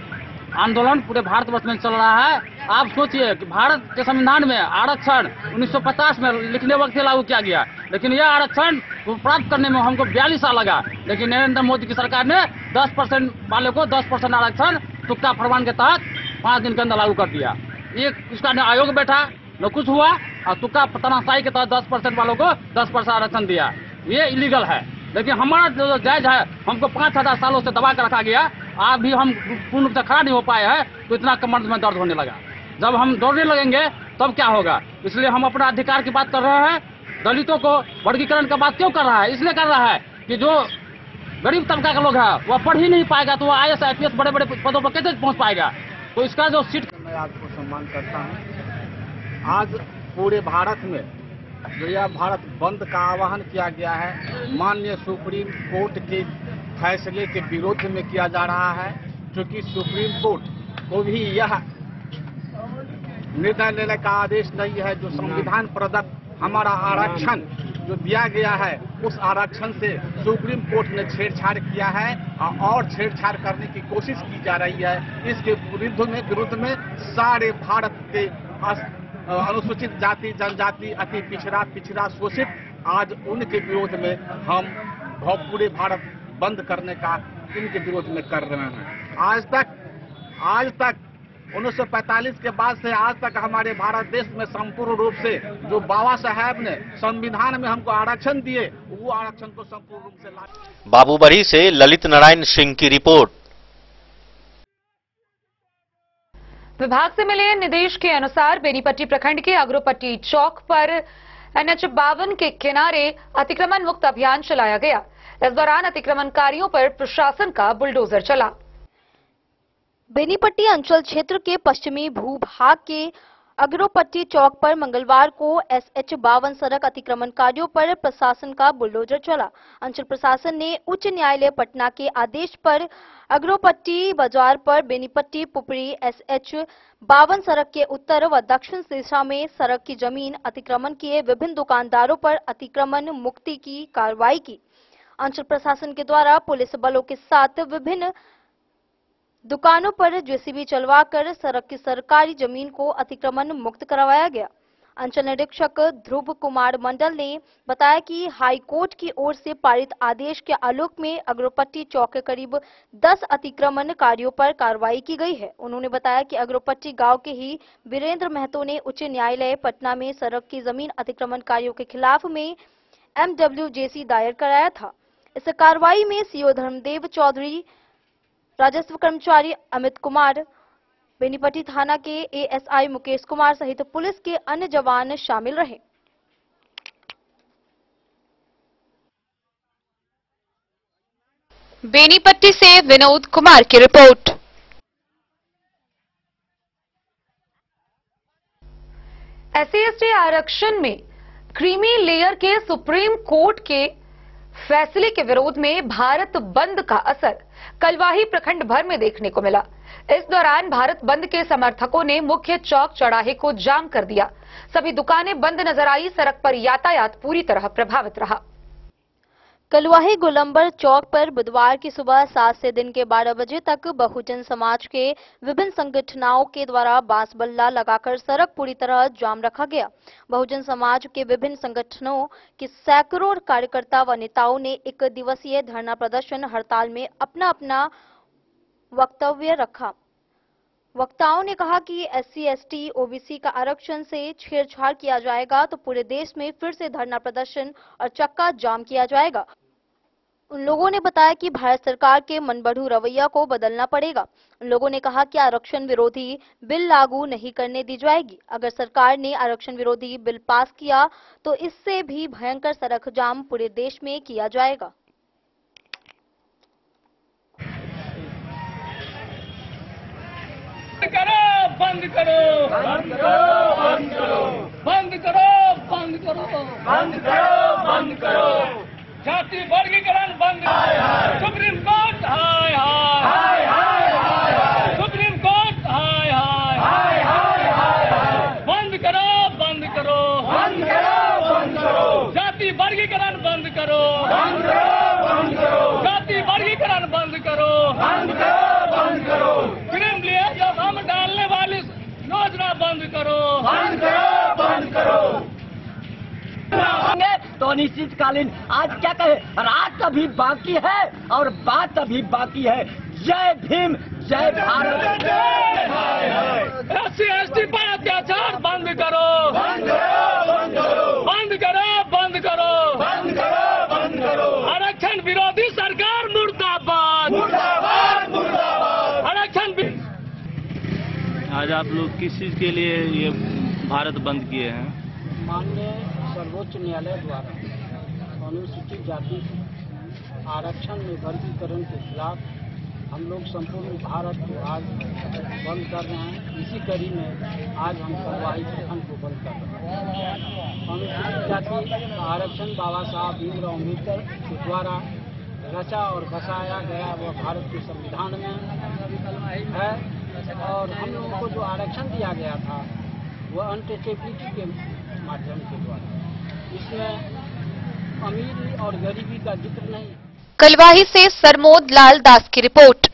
आंदोलन पूरे भारतवर्ष में चल रहा है। आप सोचिए कि भारत के संविधान में आरक्षण 1950 में लिखने वक्त से लागू किया गया, लेकिन यह आरक्षण प्राप्त करने में हमको 42 साल लगा। लेकिन नरेंद्र मोदी की सरकार ने 10% वाले को 10% आरक्षण तुक्का फरमान के तहत 5 दिन के अंदर लागू कर दिया। ये इसका न आयोग बैठा न कुछ हुआ और तुक्का तनाशाही के तहत 10% वालों को 10% आरक्षण दिया। ये इलीगल है, लेकिन हमारा जो जायज है हमको 5000 सालों से दबा कर रखा गया। आज भी हम पूर्ण रूप से खड़ा नहीं हो पाए हैं तो इतना कमर में दर्द होने लगा। जब हम दौड़ने लगेंगे तब क्या होगा? इसलिए हम अपना अधिकार की बात कर रहे हैं। दलितों को वर्गीकरण की बात क्यों कर रहा है? इसलिए कर रहा है कि जो गरीब तबका का लोग है वह पढ़ ही नहीं पाएगा तो वह IAS IPS बड़े बड़े पदों पर कैसे पहुंच पाएगा? तो इसका जो सीट मैं आपको सम्मान करता हूँ। आज पूरे भारत में जो यह भारत बंद का आह्वान किया गया है माननीय सुप्रीम कोर्ट के फैसले के विरोध में किया जा रहा है, क्योंकि सुप्रीम कोर्ट को भी यह निर्णय लेने का आदेश नहीं है। जो संविधान प्रदत्त हमारा आरक्षण जो दिया गया है उस आरक्षण से सुप्रीम कोर्ट ने छेड़छाड़ किया है और छेड़छाड़ करने की कोशिश की जा रही है। इसके विरुद्ध में सारे भारत के अनुसूचित जाति जनजाति अति पिछड़ा शोषित आज उनके विरोध में हम पूरे भारत बंद करने का इनके विरोध में कर रहे हैं। आज तक 1945 के बाद से आज तक हमारे भारत देश में संपूर्ण रूप से जो बाबा साहब ने संविधान में हमको आरक्षण दिए वो आरक्षण को संपूर्ण रूप से लागू। बाबूबरी से ललित नारायण सिंह की रिपोर्ट। विभाग से मिले निर्देश के अनुसार बेनीपट्टी प्रखंड के अग्रोपट्टी चौक पर NH 52 के किनारे अतिक्रमण मुक्त अभियान चलाया गया। इस दौरान अतिक्रमणकारियों पर प्रशासन का बुलडोजर चला। बेनीपट्टी अंचल क्षेत्र के पश्चिमी भूभाग के अग्रोपट्टी चौक पर मंगलवार को SH 52 सड़क अतिक्रमणकारियों पर प्रशासन का बुलडोजर चला। अंचल प्रशासन ने उच्च न्यायालय पटना के आदेश पर अग्रोपट्टी बाजार पर बेनीपट्टी पुपरी SH 52 सड़क के उत्तर व दक्षिण दिशा में सड़क की जमीन अतिक्रमण किए विभिन्न दुकानदारों पर अतिक्रमण मुक्ति की कार्रवाई की। अंचल प्रशासन के द्वारा पुलिस बलों के साथ विभिन्न दुकानों पर JCB चलवाकर सड़क की सरकारी जमीन को अतिक्रमण मुक्त करवाया गया। अंचल निरीक्षक ध्रुव कुमार मंडल ने बताया कि हाई कोर्ट की ओर से पारित आदेश के आलोक में अग्रोपट्टी चौक के करीब 10 अतिक्रमणकारियों पर कार्रवाई की गई है। उन्होंने बताया कि अग्रोपट्टी गांव के ही वीरेंद्र महतो ने उच्च न्यायालय पटना में सड़क की जमीन अतिक्रमणकारियों के खिलाफ में MWJC दायर कराया था। इस कार्रवाई में CO धर्मदेव चौधरी, राजस्व कर्मचारी अमित कुमार, बेनीपट्टी थाना के ASI मुकेश कुमार सहित पुलिस के अन्य जवान शामिल रहे। बेनीपट्टी से विनोद कुमार की रिपोर्ट। SC/ST आरक्षण में क्रीमी लेयर के सुप्रीम कोर्ट के फैसले के विरोध में भारत बंद का असर कलवाही प्रखंड भर में देखने को मिला। इस दौरान भारत बंद के समर्थकों ने मुख्य चौक चौराहे को जाम कर दिया। सभी दुकानें बंद नजर आई। सड़क पर यातायात पूरी तरह प्रभावित रहा। कलवाही गोलंबर चौक पर बुधवार की सुबह 7 से दिन के 12 बजे तक बहुजन समाज के विभिन्न संगठनों के द्वारा बांस बल्ला लगाकर सड़क पूरी तरह जाम रखा गया। बहुजन समाज के विभिन्न संगठनों के सैकड़ों कार्यकर्ता व नेताओं ने एक दिवसीय धरना प्रदर्शन हड़ताल में अपना अपना वक्तव्य रखा। वक्ताओं ने कहा कि SC/ST OBC का आरक्षण से छेड़छाड़ किया जाएगा तो पूरे देश में फिर से धरना प्रदर्शन और चक्का जाम किया जाएगा। उन लोगों ने बताया कि भारत सरकार के मनबढ़ू रवैया को बदलना पड़ेगा। उन लोगों ने कहा कि आरक्षण विरोधी बिल लागू नहीं करने दी जाएगी। अगर सरकार ने आरक्षण विरोधी बिल पास किया तो इससे भी भयंकर सड़क जाम पूरे देश में किया जाएगा। बंद करो, बंद करो, बंद करो, बंद करो, बंद करो, बंद करो, बंद करो, बंद करो। जाति वर्गीकरण बंद, सुप्रीम कोर्ट हाय हाय, सुप्रीम कोर्ट हाय हाय, बंद करो बंद करो, जाति वर्गीकरण बंद करो, जाति वर्गीकरण बंद करो, क्रिमिनल जब हम डालने वाली योजना बंद करो, बंद करो। तो अनिश्चितकालीन आज क्या कहे, रात अभी बाकी है और बात अभी बाकी है। जय भीम, जय भारत। SC ST पर अत्याचार बंद करो, बंद करो, बंद करो, बंद करो। आरक्षण विरोधी सरकार मुर्दाबाद, मुर्दाबाद, मुर्दाबाद। आरक्षण। आज आप लोग किस चीज के लिए ये भारत बंद किए हैं? माननीय सर्वोच्च न्यायालय द्वारा अनुसूचित जाति आरक्षण में वर्गीकरण के खिलाफ हम लोग संपूर्ण भारत को आज बंद कर रहे हैं। इसी कड़ी में आज हम करवाई प्रखंड को बंद कर रहे हैं। अनुसूचित जाति आरक्षण बाबा साहब भीमराव अम्बेडकर के द्वारा रचा और बसाया गया वह भारत के संविधान में है और हम लोगों को जो आरक्षण दिया गया था वह अनटचेबिलिटी के माध्यम के द्वारा, इसमें अमीरी और गरीबी का जिक्र नहीं। कलवाही से सरमोद लाल दास की रिपोर्ट।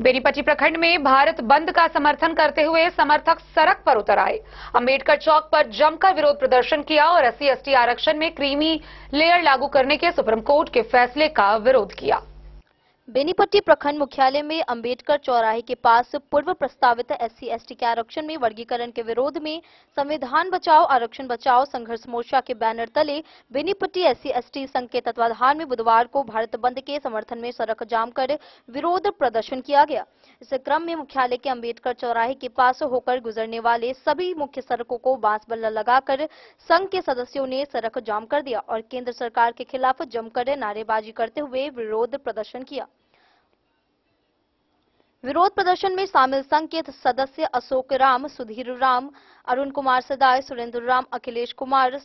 बेनीपट्टी प्रखंड में भारत बंद का समर्थन करते हुए समर्थक सड़क पर उतर आए। अंबेडकर चौक पर जमकर विरोध प्रदर्शन किया और SC ST आरक्षण में क्रीमी लेयर लागू करने के सुप्रीम कोर्ट के फैसले का विरोध किया। बेनीपट्टी प्रखंड मुख्यालय में अंबेडकर चौराहे के पास पूर्व प्रस्तावित SC ST के आरक्षण में वर्गीकरण के विरोध में संविधान बचाओ आरक्षण बचाओ संघर्ष मोर्चा के बैनर तले बेनीपट्टी SC ST संघ के तत्वाधान में बुधवार को भारत बंद के समर्थन में सड़क जाम कर विरोध प्रदर्शन किया गया। इस क्रम में मुख्यालय के अंबेडकर चौराहे के पास होकर गुजरने वाले सभी मुख्य सड़कों को बांस बल्ला लगाकर संघ के सदस्यों ने सड़क जाम कर दिया और केंद्र सरकार के खिलाफ जमकर नारेबाजी करते हुए विरोध प्रदर्शन किया। विरोध प्रदर्शन में शामिल संघ के सदस्य अशोक राम, सुधीर राम, अरुण कुमार सदाय, सुरेंद्र राम, अखिलेश कुमार,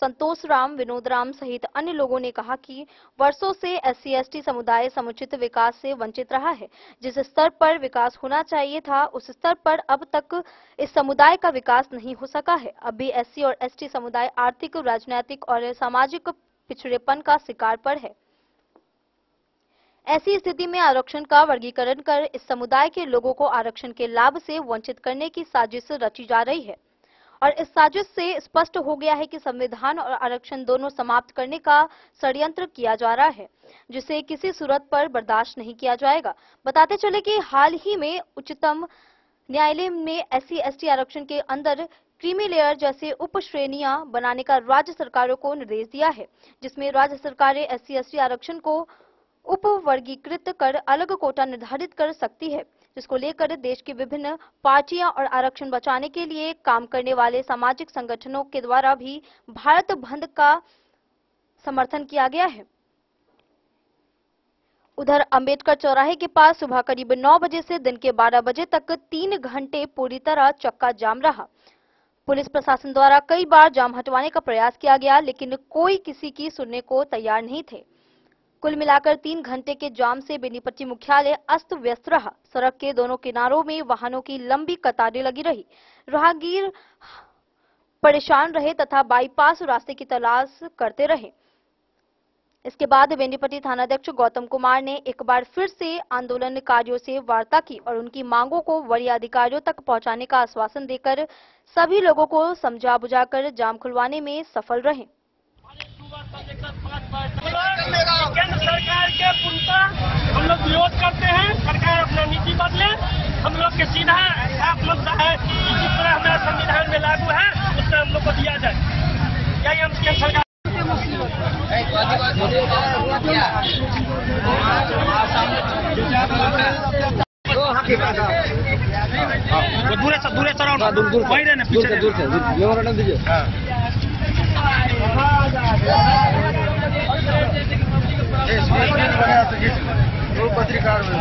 संतोष राम, विनोद राम सहित अन्य लोगों ने कहा कि वर्षों से SC ST समुदाय समुचित विकास से वंचित रहा है। जिस स्तर पर विकास होना चाहिए था उस स्तर पर अब तक इस समुदाय का विकास नहीं हो सका है। अब भी SC और ST समुदाय आर्थिक, राजनीतिक और सामाजिक पिछड़ेपन का शिकार पर है। ऐसी स्थिति में आरक्षण का वर्गीकरण कर इस समुदाय के लोगों को आरक्षण के लाभ से वंचित करने की साजिश रची जा रही है और इस साजिश से स्पष्ट हो गया है कि संविधान और आरक्षण दोनों समाप्त करने का षड्यंत्र किया जा रहा है, जिसे किसी सूरत पर बर्दाश्त नहीं किया जाएगा। बताते चले कि हाल ही में उच्चतम न्यायालय में SC ST आरक्षण के अंदर क्रीमी लेयर जैसे उप श्रेणियां बनाने का राज्य सरकारों को निर्देश दिया है, जिसमें राज्य सरकारें SC ST आरक्षण को उप वर्गीकृत कर अलग कोटा निर्धारित कर सकती है, जिसको लेकर देश की विभिन्न पार्टियां और आरक्षण बचाने के लिए काम करने वाले सामाजिक संगठनों के द्वारा भी भारत बंद का समर्थन किया गया है। उधर अंबेडकर चौराहे के पास सुबह करीब 9 बजे से दिन के 12 बजे तक 3 घंटे पूरी तरह चक्का जाम रहा। पुलिस प्रशासन द्वारा कई बार जाम हटवाने का प्रयास किया गया, लेकिन कोई किसी की सुनने को तैयार नहीं थे। कुल मिलाकर 3 घंटे के जाम से बेनीपट्टी मुख्यालय अस्त व्यस्त रहा। सड़क के दोनों किनारों में वाहनों की लंबी कतारें लगी रही। राहगीर परेशान रहे तथा बाईपास रास्ते की तलाश करते रहे। इसके बाद बेनीपट्टी थानाध्यक्ष गौतम कुमार ने एक बार फिर से आंदोलनकारियों से वार्ता की और उनकी मांगों को वरीय अधिकारियों तक पहुंचाने का आश्वासन देकर सभी लोगों को समझा बुझाकर जाम खुलवाने में सफल रहे। केंद्र सरकार के पूर्णता हम लोग विरोध करते हैं। सरकार अपना नीति बदले। हम लोग के सीधा साफ मुद्दा है कि जिस तरह हमारे संविधान में लागू है उस तरह हम लोग को दिया जाए। यही हम केंद्र सरकार दूर पत्रिकार में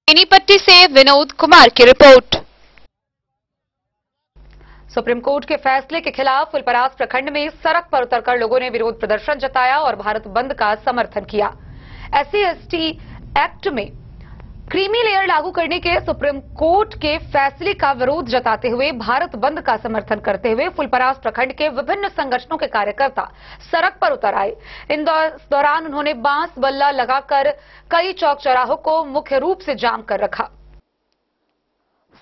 बेनीपट्टी से विनोद कुमार की रिपोर्ट। सुप्रीम कोर्ट के फैसले के खिलाफ फुलपरास प्रखंड में सड़क पर उतरकर लोगों ने विरोध प्रदर्शन जताया और भारत बंद का समर्थन किया। SC/ST एक्ट में क्रीमी लेयर लागू करने के सुप्रीम कोर्ट के फैसले का विरोध जताते हुए भारत बंद का समर्थन करते हुए फुलपरास प्रखंड के विभिन्न संगठनों के कार्यकर्ता सड़क पर उतर आए। इस दौरान उन्होंने बांस बल्ला लगाकर कई चौक चौराहों को मुख्य रूप से जाम कर रखा।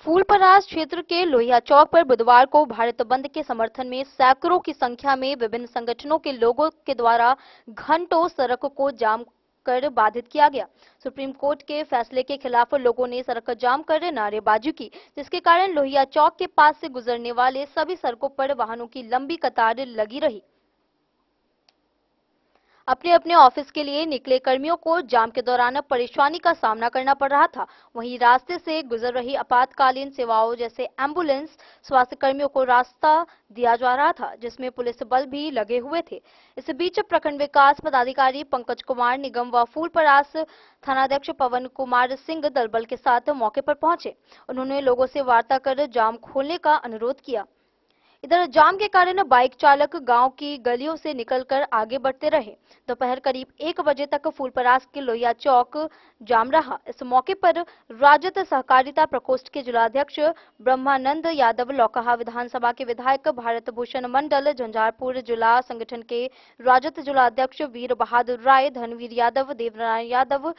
फूलपरास क्षेत्र के लोहिया चौक पर बुधवार को भारत बंद के समर्थन में सैकड़ों की संख्या में विभिन्न संगठनों के लोगों के द्वारा घंटों सड़क को जाम कर बाधित किया गया। सुप्रीम कोर्ट के फैसले के खिलाफ लोगों ने सड़क जाम कर नारेबाजी की, जिसके कारण लोहिया चौक के पास से गुजरने वाले सभी सड़कों पर वाहनों की लंबी कतार लगी रही। अपने अपने ऑफिस के लिए निकले कर्मियों को जाम के दौरान परेशानी का सामना करना पड़ रहा था। वहीं रास्ते से गुजर रही आपातकालीन सेवाओं जैसे एम्बुलेंस, स्वास्थ्य कर्मियों को रास्ता दिया जा रहा था, जिसमें पुलिस बल भी लगे हुए थे। इस बीच प्रखंड विकास पदाधिकारी पंकज कुमार निगम व फूलपरास थानाध्यक्ष पवन कुमार सिंह दलबल के साथ मौके पर पहुंचे। उन्होंने लोगों से वार्ता कर जाम खोलने का अनुरोध किया। इधर जाम के कारण बाइक चालक गांव की गलियों से निकलकर आगे बढ़ते रहे। दोपहर करीब 1 बजे तक फूलपरास के लोहिया चौक जाम रहा। इस मौके पर राजद सहकारिता प्रकोष्ठ के जिलाध्यक्ष ब्रह्मानंद यादव, लौकहा विधानसभा के विधायक भारत भूषण मंडल, झंझारपुर जिला संगठन के राजद जिलाध्यक्ष वीर बहादुर राय, धनवीर यादव, देवनारायण यादव,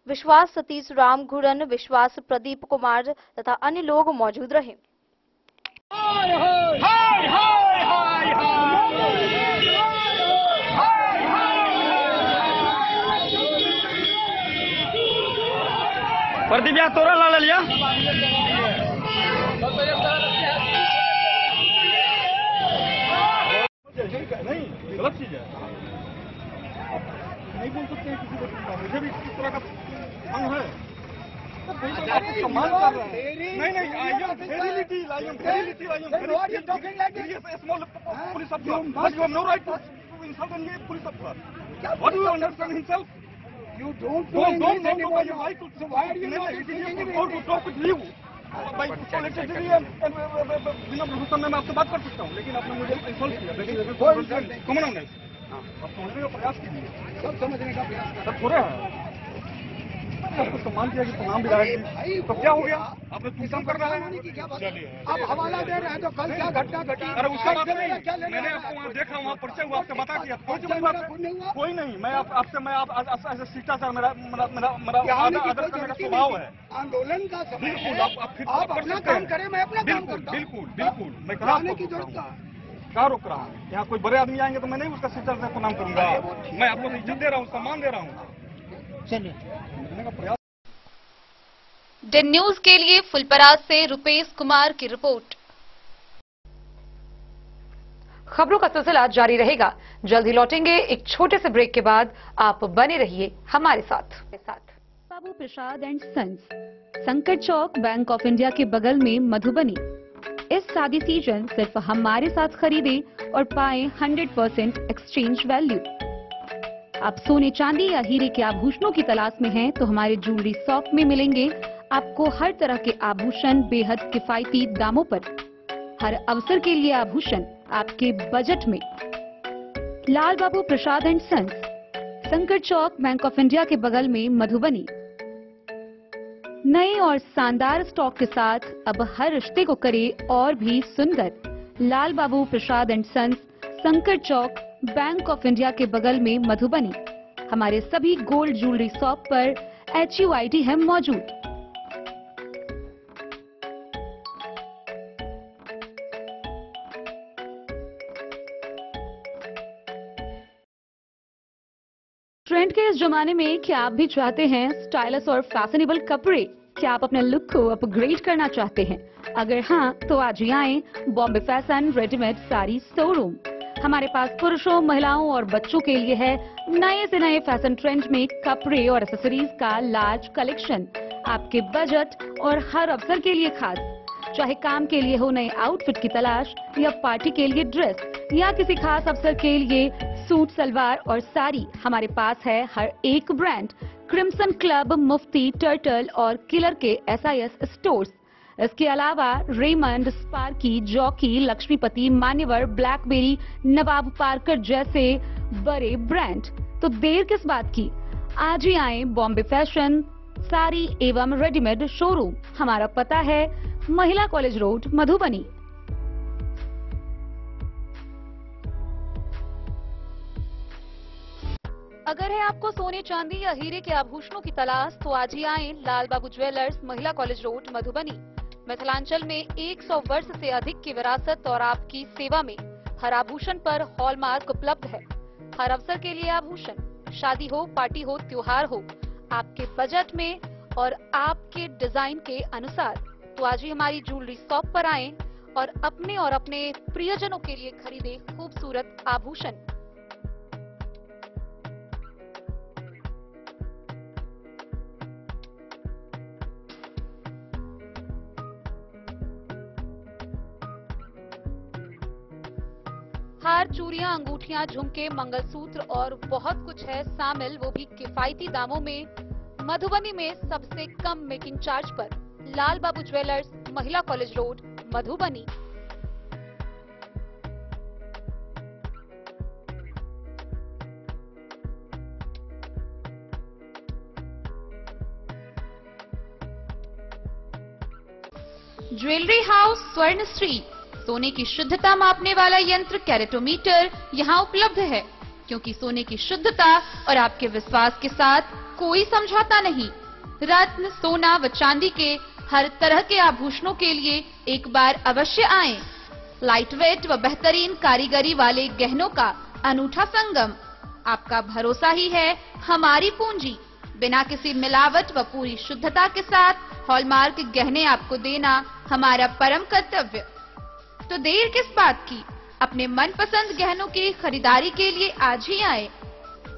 विश्वास सतीश, राम घुरन, विश्वास प्रदीप कुमार तथा अन्य लोग मौजूद रहे। प्रदीप यहाँ तोरा ला लिया। नहीं, गलत चीज है। नहीं बोल सकते हैं किसी को, मुझे भी किस तरह का अंग है। सम्मान कर रहे हैं। नहीं नहीं, I am very little, I am very little, I am very little. He is a small police officer, but you have no right to insult any police officer. What do you understand himself? You don't know anybody. So why are you not to talk with you? By collectively and बिना प्रभुत्व में मैं आपसे बात कर सकता हूँ, लेकिन आपने मुझे इंसल्ट किया। कॉमन ऑनेस्ट, आप समझने का प्रयास कीजिए। सब समझने का प्रयास सब थोड़ा है। आपको सम्मान किया कि प्रणाम विधायक, तो क्या हो गया? आपने तुम काम कर रहा है। आप हवाला दे रहे हैं तो कल क्या घटना घटी? अरे उसका बात नहीं, मैंने आपको वहाँ देखा, वहाँ परिचय हुआ, आपसे बता दिया। कोई नहीं, मैं आपसे मैं आप शिष्टाचार मेरा आदर करने का स्वभाव है। आंदोलन का समय बिल्कुल आप अपना काम करें, मैं अपना काम करता हूं। बिल्कुल मैं कराने की जरूरत क्या रोक रहा हूँ? यहाँ कोई बड़े आदमी आएंगे तो मैं नहीं उसका शिष्टाचार से प्रणाम करूंगा। मैं आप लोग इज्जत दे रहा हूँ, सम्मान दे रहा हूँ। चलिए डे न्यूज के लिए फुलपरास से रुपेश कुमार की रिपोर्ट। खबरों का सिलसिला जारी रहेगा। जल्द ही लौटेंगे एक छोटे से ब्रेक के बाद। आप बने रहिए हमारे साथ। बाबू प्रसाद एंड सन्स, संकट चौक, बैंक ऑफ इंडिया के बगल में, मधुबनी। इस शादी सीजन सिर्फ हमारे साथ खरीदे और पाएं 100% एक्सचेंज वैल्यू। आप सोने, चांदी या हीरे के आभूषणों की तलाश में हैं तो हमारे ज्वेलरी शॉप में मिलेंगे आपको हर तरह के आभूषण बेहद किफायती दामों पर। हर अवसर के लिए आभूषण आपके बजट में। लाल बाबू प्रसाद एंड सन्स, संकट चौक, बैंक ऑफ इंडिया के बगल में, मधुबनी। नए और शानदार स्टॉक के साथ अब हर रिश्ते को करे और भी सुंदर। लाल बाबू प्रसाद एंड सन्स, संकट चौक, बैंक ऑफ इंडिया के बगल में, मधुबनी। हमारे सभी गोल्ड ज्वेलरी शॉप पर HUID है मौजूद। ट्रेंड के इस जमाने में क्या आप भी चाहते हैं स्टाइलिश और फैशनेबल कपड़े? क्या आप अपने लुक को अपग्रेड करना चाहते हैं? अगर हाँ, तो आज ही आएं Bombay fashion readymade sari showroom. हमारे पास पुरुषों, महिलाओं और बच्चों के लिए है नए से नए फैशन ट्रेंड में कपड़े और एक्सेसरीज का लार्ज कलेक्शन। आपके बजट और हर अवसर के लिए खास। चाहे काम के लिए हो नए आउटफिट की तलाश या पार्टी के लिए ड्रेस, या किसी खास अवसर के लिए सूट सलवार और साड़ी, हमारे पास है हर एक ब्रांड। क्रिम्सन क्लब, मुफ्ती, टर्टल और किलर के SIS स्टोर्स। इसके अलावा रेमंड, स्पार्की, जॉकी, लक्ष्मीपति, मान्यवर, ब्लैकबेरी, नवाब पार्कर जैसे बड़े ब्रांड। तो देर किस बात की, आज ही आए बॉम्बे फैशन साड़ी एवं रेडीमेड शोरूम। हमारा पता है महिला कॉलेज रोड, मधुबनी। अगर है आपको सोने, चांदी या हीरे के आभूषणों की तलाश, तो आज ही आए लाल बाबू ज्वेलर्स, महिला कॉलेज रोड, मधुबनी। मिथिलांचल में 100 वर्ष से अधिक की विरासत और आपकी सेवा में हर आभूषण पर हॉलमार्क उपलब्ध है। हर अवसर के लिए आभूषण, शादी हो, पार्टी हो, त्योहार हो, आपके बजट में और आपके डिजाइन के अनुसार। तो आज ही हमारी ज्वेलरी शॉप पर आएं और अपने प्रियजनों के लिए खरीदे खूबसूरत आभूषण। हार, चूड़ियां, अंगूठियां, झुमके, मंगलसूत्र और बहुत कुछ है शामिल, वो भी किफायती दामों में। मधुबनी में सबसे कम मेकिंग चार्ज पर लाल बाबू ज्वेलर्स, महिला college road, Madhubani. Jewellery house स्वर्ण श्री, सोने की शुद्धता मापने वाला यंत्र कैरेटोमीटर यहाँ उपलब्ध है, क्योंकि सोने की शुद्धता और आपके विश्वास के साथ कोई समझौता नहीं। रत्न, सोना व चांदी के हर तरह के आभूषणों के लिए एक बार अवश्य आएं। लाइट वेट व बेहतरीन कारीगरी वाले गहनों का अनूठा संगम। आपका भरोसा ही है हमारी पूंजी। बिना किसी मिलावट व पूरी शुद्धता के साथ हॉलमार्क गहने आपको देना हमारा परम कर्तव्य। तो देर किस बात की, अपने मनपसंद गहनों की खरीदारी के लिए आज ही आए।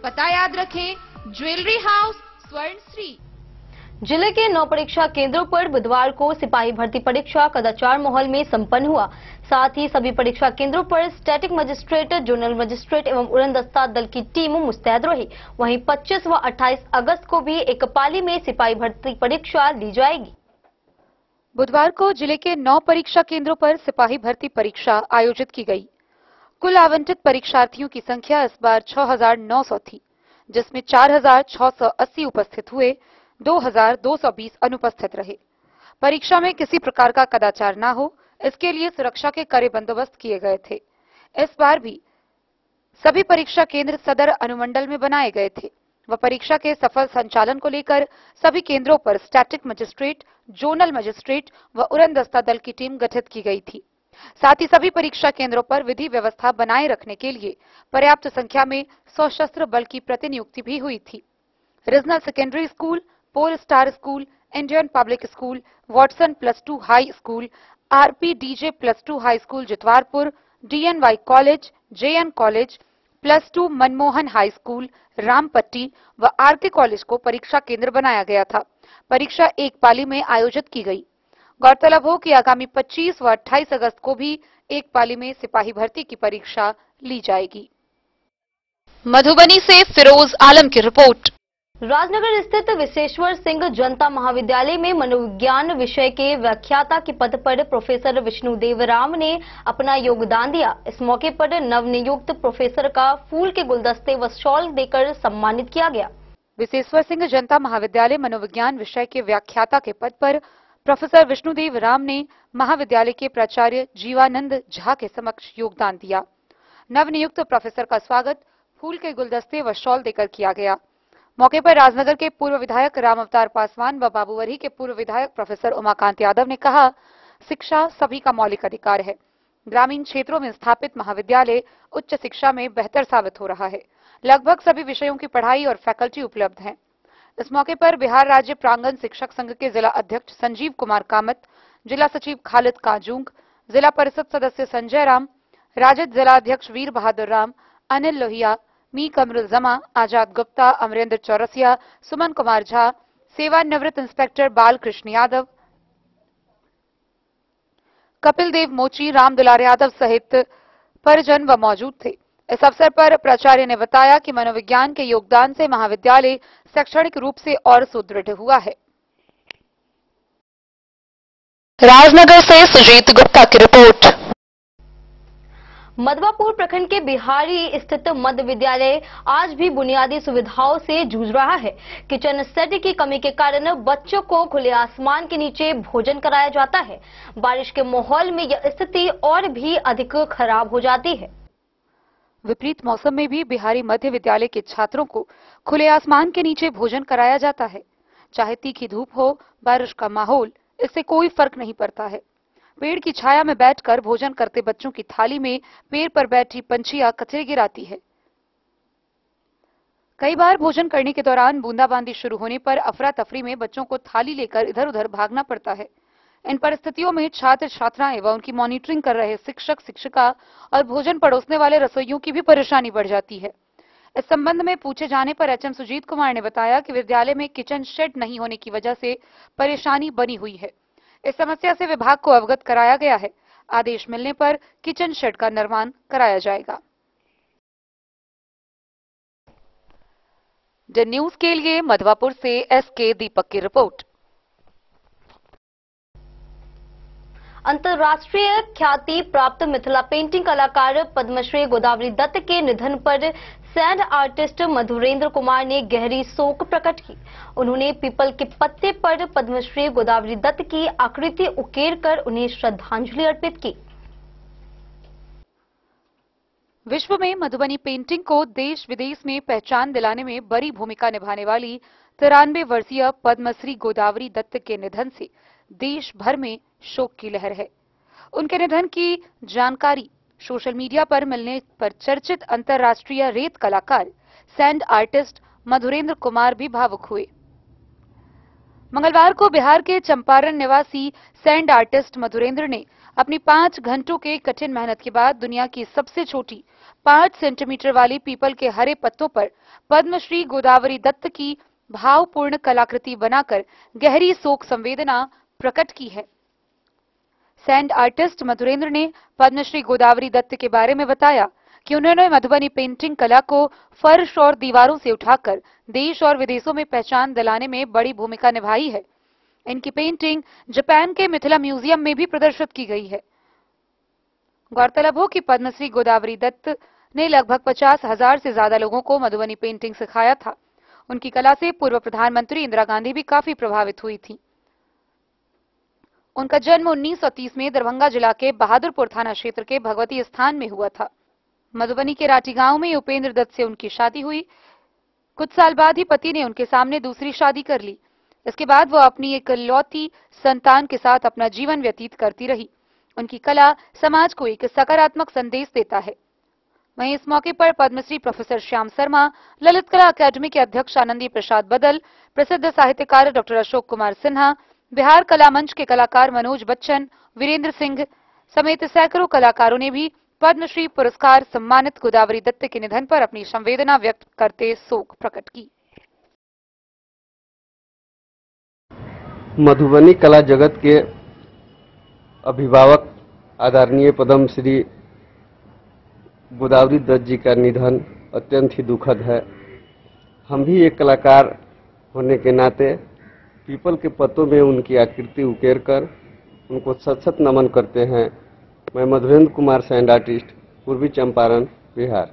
पता याद रखें, ज्वेलरी हाउस स्वर्ण श्री। जिले के 9 परीक्षा केंद्रों पर बुधवार को सिपाही भर्ती परीक्षा कदाचार माहौल में संपन्न हुआ। साथ ही सभी परीक्षा केंद्रों पर स्टैटिक मजिस्ट्रेट, जोनल मजिस्ट्रेट एवं उड़नदस्ता दल की टीम मुस्तैद रही। वहीं 25 व 28 अगस्त को भी एक पाली में सिपाही भर्ती परीक्षा ली जाएगी। बुधवार को जिले के 9 परीक्षा केंद्रों पर सिपाही भर्ती परीक्षा आयोजित की गई। कुल आवंटित परीक्षार्थियों की संख्या इस बार 6,900 थी, जिसमें 4,680 उपस्थित हुए, 2,220 अनुपस्थित रहे। परीक्षा में किसी प्रकार का कदाचार न हो, इसके लिए सुरक्षा के कड़े बंदोबस्त किए गए थे। इस बार भी सभी परीक्षा केंद्र सदर अनुमंडल में बनाए गए थे व परीक्षा के सफल संचालन को लेकर सभी केंद्रों पर स्टैटिक मजिस्ट्रेट, जोनल मजिस्ट्रेट व उड़नदस्ता दल की टीम गठित की गई थी। साथ ही सभी परीक्षा केंद्रों पर विधि व्यवस्था बनाए रखने के लिए पर्याप्त संख्या में सशस्त्र बल की प्रतिनियुक्ति भी हुई थी। Regional secondary school, pole star school, Indian public school, Watson +2 high school, RPDJ +2 high school Jitwarpur, DNY college, JN college, +2 Manmohan high school, Rampatti व RK कॉलेज को परीक्षा केंद्र बनाया गया था। परीक्षा एक पाली में आयोजित की गई। गौरतलब हो कि आगामी 25 व 28 अगस्त को भी एक पाली में सिपाही भर्ती की परीक्षा ली जाएगी। मधुबनी से फिरोज आलम की रिपोर्ट। राजनगर स्थित विश्वेश्वर सिंह जनता महाविद्यालय में मनोविज्ञान विषय के व्याख्याता के पद पर प्रोफेसर विष्णुदेव राम ने अपना योगदान दिया। इस मौके पर नवनियुक्त प्रोफेसर का फूल के गुलदस्ते व शॉल देकर सम्मानित किया गया। विश्वेश्वर सिंह जनता महाविद्यालय मनोविज्ञान विषय के व्याख्याता के पद पर प्रोफेसर विष्णुदेव राम ने महाविद्यालय के प्राचार्य जीवानंद झा के समक्ष योगदान दिया। नवनियुक्त प्रोफेसर का स्वागत फूल के गुलदस्ते व शॉल देकर किया गया। मौके पर राजनगर के पूर्व विधायक राम अवतार पासवान व बाबूवरी के पूर्व विधायक प्रोफेसर उमाकांत यादव ने कहा, शिक्षा सभी का मौलिक अधिकार है। ग्रामीण क्षेत्रों में स्थापित महाविद्यालय उच्च शिक्षा में बेहतर साबित हो रहा है। लगभग सभी विषयों की पढ़ाई और फैकल्टी उपलब्ध हैं। इस मौके पर बिहार राज्य प्रांगण शिक्षक संघ के जिला अध्यक्ष संजीव कुमार कामत, जिला सचिव खालिद काजूंग, जिला परिषद सदस्य संजय राम, राजद जिला अध्यक्ष वीर बहादुर राम, अनिल लोहिया, मी कमरुल जमा, आजाद गुप्ता, अमरेंद्र चौरसिया, सुमन कुमार झा, सेवानिवृत्त इंस्पेक्टर बाल कृष्ण यादव, कपिल देव मोची, राम दुलार यादव सहित परिजन व मौजूद थे। इस अवसर पर प्राचार्य ने बताया कि मनोविज्ञान के योगदान से महाविद्यालय शैक्षणिक रूप से और सुदृढ़ हुआ है। राजनगर से सुजीत गुप्ता की रिपोर्ट। मधवापुर प्रखंड के बिहारी स्थित मध्य विद्यालय आज भी बुनियादी सुविधाओं से जूझ रहा है। किचन सेट की कमी के कारण बच्चों को खुले आसमान के नीचे भोजन कराया जाता है। बारिश के माहौल में यह स्थिति और भी अधिक खराब हो जाती है। विपरीत मौसम में भी बिहारी मध्य विद्यालय के छात्रों को खुले आसमान के नीचे भोजन कराया जाता है। चाहे तीखी धूप हो, बारिश का माहौल, इससे कोई फर्क नहीं पड़ता है। पेड़ की छाया में बैठकर भोजन करते बच्चों की थाली में पेड़ पर बैठी पंछियां कचरे गिराती है। कई बार भोजन करने के दौरान बूंदाबांदी शुरू होने पर अफरा तफरी में बच्चों को थाली लेकर इधर उधर भागना पड़ता है। इन परिस्थितियों में छात्र छात्राएं व उनकी मॉनिटरिंग कर रहे शिक्षक शिक्षिका और भोजन परोसने वाले रसोइयों की भी परेशानी बढ़ जाती है। इस संबंध में पूछे जाने पर एचएम सुजीत कुमार ने बताया कि विद्यालय में किचन शेड नहीं होने की वजह से परेशानी बनी हुई है। इस समस्या से विभाग को अवगत कराया गया है। आदेश मिलने पर किचन शेड का निर्माण कराया जाएगा। द न्यूज के लिए मधवापुर से एसके दीपक की रिपोर्ट। अंतर्राष्ट्रीय ख्याति प्राप्त मिथिला पेंटिंग कलाकार पद्मश्री गोदावरी दत्त के निधन पर सैंड आर्टिस्ट मधुरेंद्र कुमार ने गहरी शोक प्रकट की। उन्होंने पीपल के पत्ते पर पद्मश्री गोदावरी दत्त की आकृति उकेरकर उन्हें श्रद्धांजलि अर्पित की। विश्व में मधुबनी पेंटिंग को देश विदेश में पहचान दिलाने में बड़ी भूमिका निभाने वाली 93 वर्षीय पद्मश्री गोदावरी दत्त के निधन से देश भर में शोक की लहर है। उनके निधन की जानकारी सोशल मीडिया पर मिलने पर चर्चित अंतर्राष्ट्रीय रेत कलाकार सैंड आर्टिस्ट मधुरेंद्र कुमार भी भावुक हुए। मंगलवार को बिहार के चंपारण निवासी सैंड आर्टिस्ट मधुरेंद्र ने अपनी 5 घंटों के कठिन मेहनत के बाद दुनिया की सबसे छोटी 5 सेंटीमीटर वाली पीपल के हरे पत्तों पर पद्मश्री गोदावरी दत्त की भावपूर्ण कलाकृति बनाकर गहरी शोक संवेदना प्रकट की है। सैंड आर्टिस्ट मधुरेंद्र ने पद्मश्री गोदावरी दत्त के बारे में बताया कि उन्होंने मधुबनी पेंटिंग कला को फर्श और दीवारों से उठाकर देश और विदेशों में पहचान दिलाने में बड़ी भूमिका निभाई है। इनकी पेंटिंग जापान के मिथिला म्यूजियम में भी प्रदर्शित की गई है। गौरतलब हो कि पद्मश्री गोदावरी दत्त ने लगभग 50,000 से ज्यादा लोगों को मधुबनी पेंटिंग सिखाया था। उनकी कला से पूर्व प्रधानमंत्री इंदिरा गांधी भी काफी प्रभावित हुई थी। उनका जन्म 1930 में दरभंगा जिला के बहादुरपुर थाना क्षेत्र के भगवती स्थान में हुआ था। मधुबनी के राठी गांव में उपेंद्र दत्त से उनकी शादी हुई। कुछ साल बाद ही पति ने उनके सामने दूसरी शादी कर ली। इसके बाद वो अपनी इकलौती संतान के साथ अपना जीवन व्यतीत करती रही। उनकी कला समाज को एक सकारात्मक संदेश देता है। वहीं इस मौके पर पद्मश्री प्रोफेसर श्याम शर्मा, ललित कला अकादमी के अध्यक्ष आनंदी प्रसाद बदल, प्रसिद्ध साहित्यकार डॉक्टर अशोक कुमार सिन्हा, बिहार कला मंच के कलाकार मनोज बच्चन, वीरेंद्र सिंह समेत सैकड़ों कलाकारों ने भी पद्मश्री पुरस्कार सम्मानित गोदावरी दत्त के निधन पर अपनी संवेदना व्यक्त करते शोक प्रकट की। मधुबनी कला जगत के अभिभावक आदरणीय पद्मश्री गोदावरी दत्त जी का निधन अत्यंत ही दुखद है। हम भी एक कलाकार होने के नाते पीपल के पत्तों में उनकी आकृति उकेरकर उनको सत सत नमन करते हैं। मैं मधुरेंद्र कुमार सैंड आर्टिस्ट, पूर्वी चंपारण, बिहार।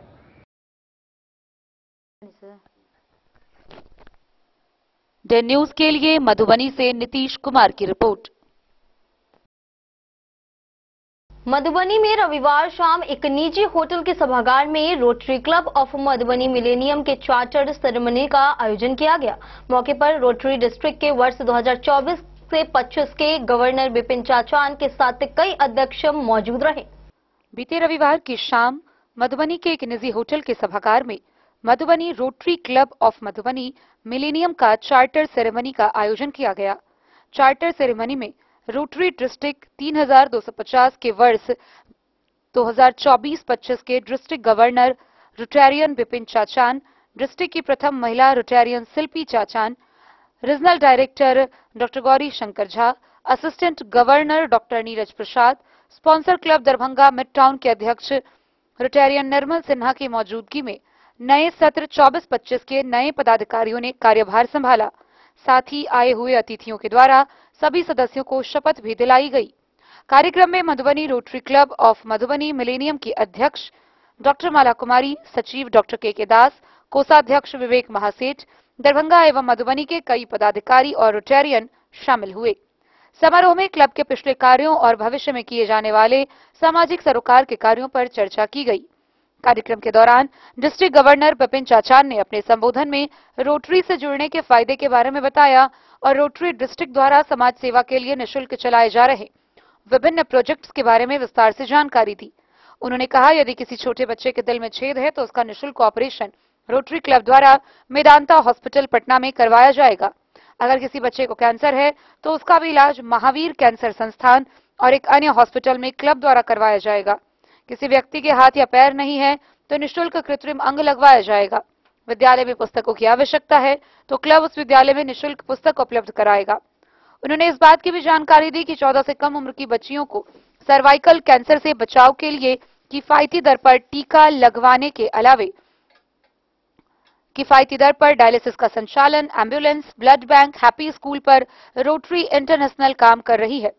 द न्यूज के लिए मधुबनी से नीतीश कुमार की रिपोर्ट। मधुबनी में रविवार शाम एक निजी होटल के सभागार में rotary Club of Madhubani millennium के चार्टर सेरेमनी का आयोजन किया गया। मौके पर रोटरी डिस्ट्रिक्ट के वर्ष 2024 से 25 के गवर्नर बिपिन चाचान के साथ कई अध्यक्ष मौजूद रहे। बीते रविवार की शाम मधुबनी के एक निजी होटल के सभागार में Madhubani Rotary Club of Madhubani Millennium का चार्टर सेरेमनी का आयोजन किया गया। चार्टर सेरेमनी में रोटरी डिस्ट्रिक्ट 3250 के वर्ष 2024-25 के district governor rotarian Bipin Chachan, district की प्रथम महिला rotarian Shilpi Chachan, regional director doctor Gauri Shankar Jha, assistant governor doctor Neeraj Prasad, sponsor club Darbhanga midtown के अध्यक्ष रोटेरियन निर्मल सिन्हा की मौजूदगी में नए सत्र 24-25 के नए पदाधिकारियों ने कार्यभार संभाला। साथ ही आए हुए अतिथियों के द्वारा सभी सदस्यों को शपथ भी दिलाई गई। कार्यक्रम में Madhubani Rotary Club of Madhubani millennium की अध्यक्ष डॉक्टर माला कुमारी, सचिव डॉक्टर के दास, कोषाध्यक्ष विवेक महासेठ, दरभंगा एवं मधुबनी के कई पदाधिकारी और रोटेरियन शामिल हुए। समारोह में क्लब के पिछले कार्यों और भविष्य में किए जाने वाले सामाजिक सरोकार के कार्यों पर चर्चा की गई। कार्यक्रम के दौरान डिस्ट्रिक्ट गवर्नर बिपिन चाचान ने अपने संबोधन में रोटरी से जुड़ने के फायदे के बारे में बताया और रोटरी डिस्ट्रिक्ट द्वारा समाज सेवा के लिए निःशुल्क चलाए जा रहे विभिन्न प्रोजेक्ट्स के बारे में विस्तार से जानकारी दी। उन्होंने कहा, यदि किसी छोटे बच्चे के दिल में छेद है तो उसका निःशुल्क ऑपरेशन रोटरी क्लब द्वारा मेदांता हॉस्पिटल पटना में करवाया जाएगा। अगर किसी बच्चे को कैंसर है तो उसका भी इलाज महावीर कैंसर संस्थान और एक अन्य हॉस्पिटल में क्लब द्वारा करवाया जाएगा। किसी व्यक्ति के हाथ या पैर नहीं है तो निःशुल्क कृत्रिम अंग लगवाया जाएगा। विद्यालय में पुस्तकों की आवश्यकता है तो क्लब उस विद्यालय में निःशुल्क पुस्तक उपलब्ध कराएगा। उन्होंने इस बात की भी जानकारी दी कि 14 से कम उम्र की बच्चियों को सर्वाइकल कैंसर से बचाव के लिए किफायती दर पर टीका लगवाने के अलावे किफायती दर पर डायलिसिस का संचालन, ambulance, blood bank, happy school पर रोटरी इंटरनेशनल काम कर रही है।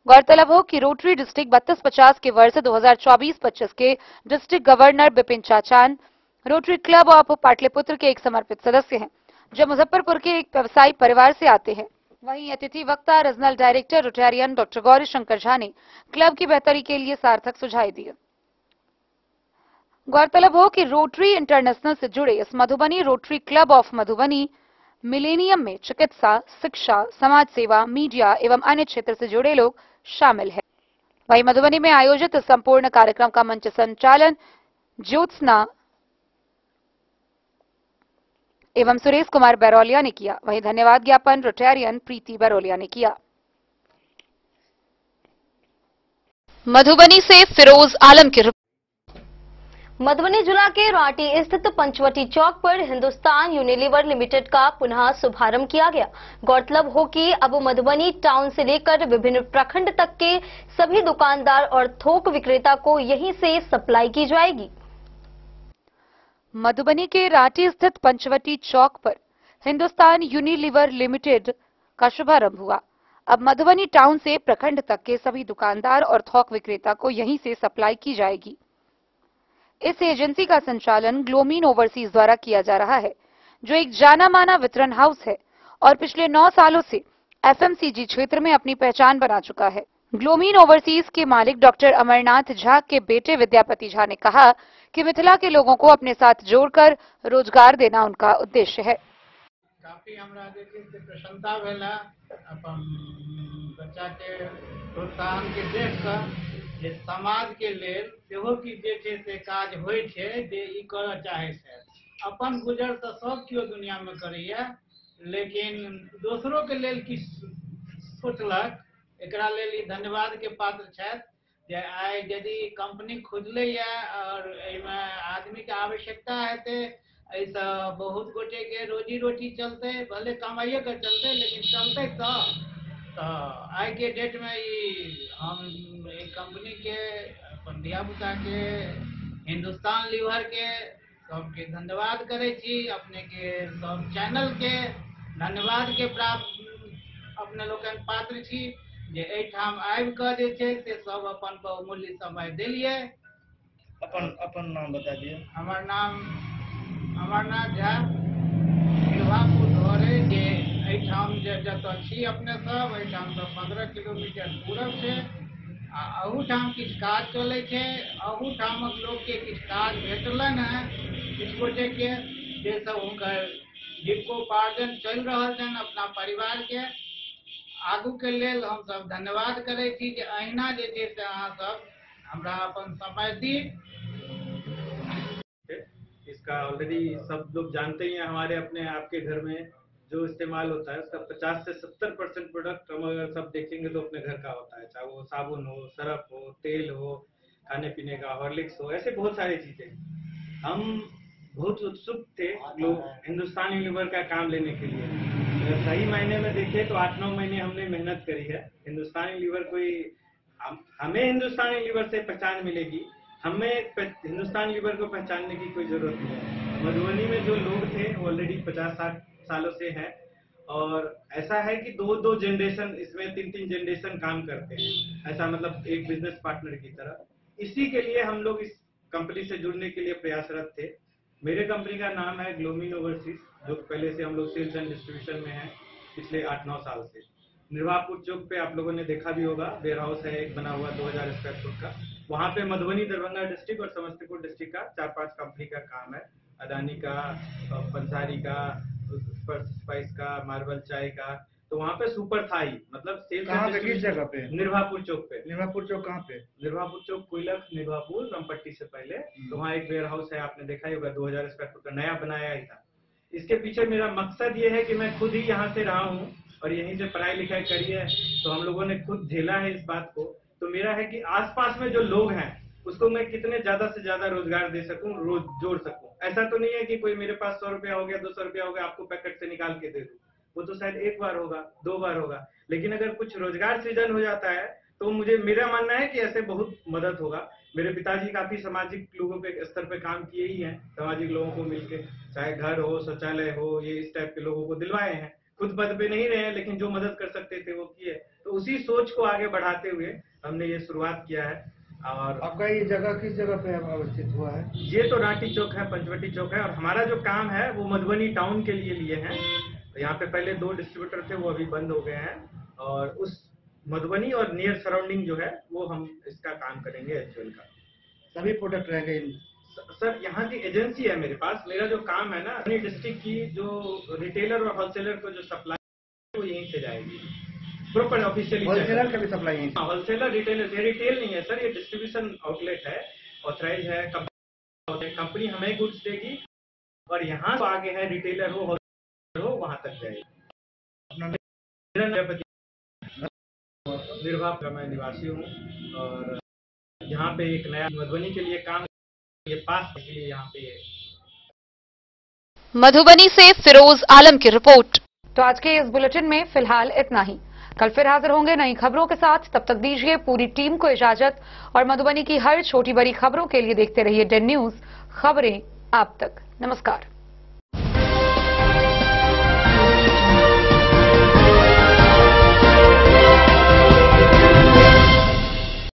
गौरतलब हो कि रोटरी डिस्ट्रिक्ट 3250 के वर्ष 2024-25 के district governor Bipin चाचान rotary Club of Pataliputra के एक समर्पित सदस्य हैं, जो मुजफ्फरपुर के एक व्यवसायी परिवार से आते हैं। वहीं अतिथि वक्ता regional director Rotarian doctor Gauri Shankar Jha ने क्लब की बेहतरी के लिए सार्थक सुझाव दिए। गौरतलब हो कि रोटरी इंटरनेशनल से जुड़े इस Madhubani Rotary Club of Madhubani millennium में चिकित्सा, शिक्षा, समाज सेवा, मीडिया एवं अन्य क्षेत्र से जुड़े लोग शामिल हैं। वहीं मधुबनी में आयोजित इस संपूर्ण कार्यक्रम का मंच संचालन ज्योत्सना एवं सुरेश कुमार बैरोलिया ने किया। वहीं धन्यवाद ज्ञापन रोटेरियन प्रीति बैरोलिया ने किया। मधुबनी से फिरोज आलम की मधुबनी जिला के रांटी स्थित पंचवटी चौक पर हिंदुस्तान यूनिलीवर लिमिटेड का पुनः शुभारंभ किया गया। गौरतलब हो कि अब मधुबनी टाउन से लेकर विभिन्न प्रखंड तक के सभी दुकानदार और थोक विक्रेता को यहीं से सप्लाई की जाएगी। मधुबनी के रांटी स्थित पंचवटी चौक पर हिंदुस्तान यूनिलीवर लिमिटेड का शुभारंभ हुआ। अब मधुबनी टाउन से प्रखंड तक के सभी दुकानदार और थोक विक्रेता को यहीं से सप्लाई की जाएगी। इस एजेंसी का संचालन ग्लोमीन ओवरसीज द्वारा किया जा रहा है, जो एक जाना माना वितरण हाउस है और पिछले 9 सालों से एफएमसीजी क्षेत्र में अपनी पहचान बना चुका है। ग्लोमीन ओवरसीज के मालिक डॉक्टर अमरनाथ झा के बेटे विद्यापति झा ने कहा कि मिथिला के लोगों को अपने साथ जोड़कर रोजगार देना उनका उद्देश्य है। काफी हमरा जे छै से प्रसन्नता भेला अपन बच्चा के प्रोत्साहन के देख कऽ जे समाज के लेल सेहो की जे छै से काज होइ छै जे ई करऽ चाहै छै। अपन गुजर तऽ सब केओ दुनिया में करैया, लेकिन दोसरों के लेल किछु सोचलक, एकरा लेल ई धन्यवाद के पात्र छथि जे आइ यदि कंपनी खुजलै और एहिमे आदमी के आवश्यकता हेतै, एहिसँ बहुत गोटे के रोजी रोटी चलते, भले कमाइए के चलते, लेकिन चलते तो आज के डेट में हम एक कंपनी के अपन धिया पुता के हिंदुस्तान लीवर के सबके धन्यवाद करे छी, अपने के सब चैनल के धन्यवाद के प्राप्त अपने लोग पात्र छी जे एठाम आबि कऽ जे छै से सब अपन बहुमूल्य समय देलिए। अपन नाम बता दिए। हमर नाम अमरनाथ झा, घरे जे एठाम जतऽ छी अपने सब एठाम से 15 किलोमीटर पूरब छै आ अहूठाम किछु काज चलै छै। अहूठामक लोग के किछु काज भेटलनि हैं, किछु गोटे के जे सब हुनकर जीविकोपार्जन चलि रहल छनि अपना परिवार के। आगू के लेल हम सब धन्यवाद करे छी जे अहिना जे छै से अहाँ सब हमरा अपन समय दी। इसका ऑलरेडी सब लोग जानते ही हैं, हमारे अपने आपके घर में जो इस्तेमाल होता है उसका 50 से 70% प्रोडक्ट हम अगर सब देखेंगे तो अपने घर का होता है, चाहे वो साबुन हो, सरफ हो, तेल हो, खाने पीने का हॉर्लिक्स हो, ऐसे बहुत सारी चीजें। हम बहुत उत्सुक थे लोग हिंदुस्तान यूनिलीवर का काम लेने के लिए। अगर सही मायने में देखें तो 8-9 महीने हमने मेहनत करी है। हिंदुस्तान यूनिलीवर कोई हमें हिंदुस्तान यूनिलीवर से पहचान मिलेगी हमें हिंदुस्तान लीवर को पहचानने की कोई जरूरत नहीं है। मधुबनी में जो लोग थे वो ऑलरेडी 50-60 सालों से हैं और ऐसा है कि दो जनरेशन इसमें 3 जनरेशन काम करते हैं, ऐसा मतलब एक बिजनेस पार्टनर की तरह। इसी के लिए हम लोग इस कंपनी से जुड़ने के लिए प्रयासरत थे। मेरे कंपनी का नाम है ग्लोमिन ओवरसीज, जो पहले से हम लोग सेल्स एंड डिस्ट्रीब्यूशन में हैं पिछले 8-9 साल से। निर्वाहपुर चौक पे आप लोगों ने देखा भी होगा, वेयर हाउस है एक बना हुआ 2000 स्क्वायर फुट का। वहाँ पे मधुबनी, दरभंगा डिस्ट्रिक्ट और समस्तीपुर डिस्ट्रिक्ट का 4-5 कंपनी का काम है। अदानी का, पंसारी का, स्पाइस का, मार्बल चाय का। तो वहाँ पे सुपर था ही, मतलब सेल्स। कहाँ पे, किस जगह पे? निर्वाहपुर चौक पे। निर्वाहपुर चौक कहाँ पे? निर्वाहपुर चौक कोयलख, निर्वाहपुर, रामपट्टी से पहले। तो वहाँ एक वेयर हाउस है, आपने देखा ही होगा, 2000 स्क्वायर फुट का नया बनाया ही था। इसके पीछे मेरा मकसद ये है कि मैं खुद ही यहाँ से रहा हूँ और यहीं से पढ़ाई लिखाई करी है, तो हम लोगों ने खुद झेला है इस बात को। तो मेरा है कि आसपास में जो लोग हैं उसको मैं कितने ज्यादा से ज्यादा रोजगार दे सकूं, रोज जोड़ सकूं। ऐसा तो नहीं है कि कोई मेरे पास 100 रुपया हो गया, 200 रुपया हो गया, आपको पैकेट से निकाल के दे दूं। वो तो शायद एक बार होगा, 2 बार होगा, लेकिन अगर कुछ रोजगार सृजन हो जाता है तो मेरा मानना है कि ऐसे बहुत मदद होगा। मेरे पिताजी काफी सामाजिक लोगों के स्तर पे काम किए ही हैं, सामाजिक लोगों को मिलके, चाहे घर हो, शौचालय हो, ये इस टाइप के लोगों को दिलवाए हैं। खुद पद पे नहीं रहे, लेकिन जो मदद कर सकते थे वो किए। तो उसी सोच को आगे बढ़ाते हुए हमने ये शुरुआत किया है। और आपका ये जगह किस जगह पे अवस्थित हुआ है? ये तो रांटी चौक है, पंचवटी चौक है, और हमारा जो काम है वो मधुबनी टाउन के लिए हैं। तो यहाँ पे पहले 2 डिस्ट्रीब्यूटर थे, वो अभी बंद हो गए हैं, और उस मधुबनी और नियर सराउंडिंग जो है वो हम इसका काम करेंगे एचयूएल का। सभी प्रोडक्ट रहेंगे सर, यहाँ की एजेंसी है मेरे पास। मेरा जो काम है ना, अपनी डिस्ट्रिक्ट की जो रिटेलर और होलसेलर को जो सप्लाई वो यहीं से जाएगी प्रॉपर ऑफिशियली। होलसेलर का भी सप्लाई यहीं? होलसेलर, रिटेलर, ये रिटेल नहीं है सर, ये डिस्ट्रीब्यूशन आउटलेट है, ऑथराइज है। कंपनी हमें गुड्स देगी और यहाँ तो आगे है रिटेलर हो, होलसेलर हो, वहां तक जाएगी। निर्वाह का मैं निवासी हूँ और यहाँ पे एक नया मधुबनी के लिए काम, ये पास के लिए यहाँ पे। मधुबनी से फिरोज आलम की रिपोर्ट। तो आज के इस बुलेटिन में फिलहाल इतना ही। कल फिर हाजिर होंगे नई खबरों के साथ। तब तक दीजिए पूरी टीम को इजाजत और मधुबनी की हर छोटी बड़ी खबरों के लिए देखते रहिए डेन न्यूज, खबरें आप तक। नमस्कार।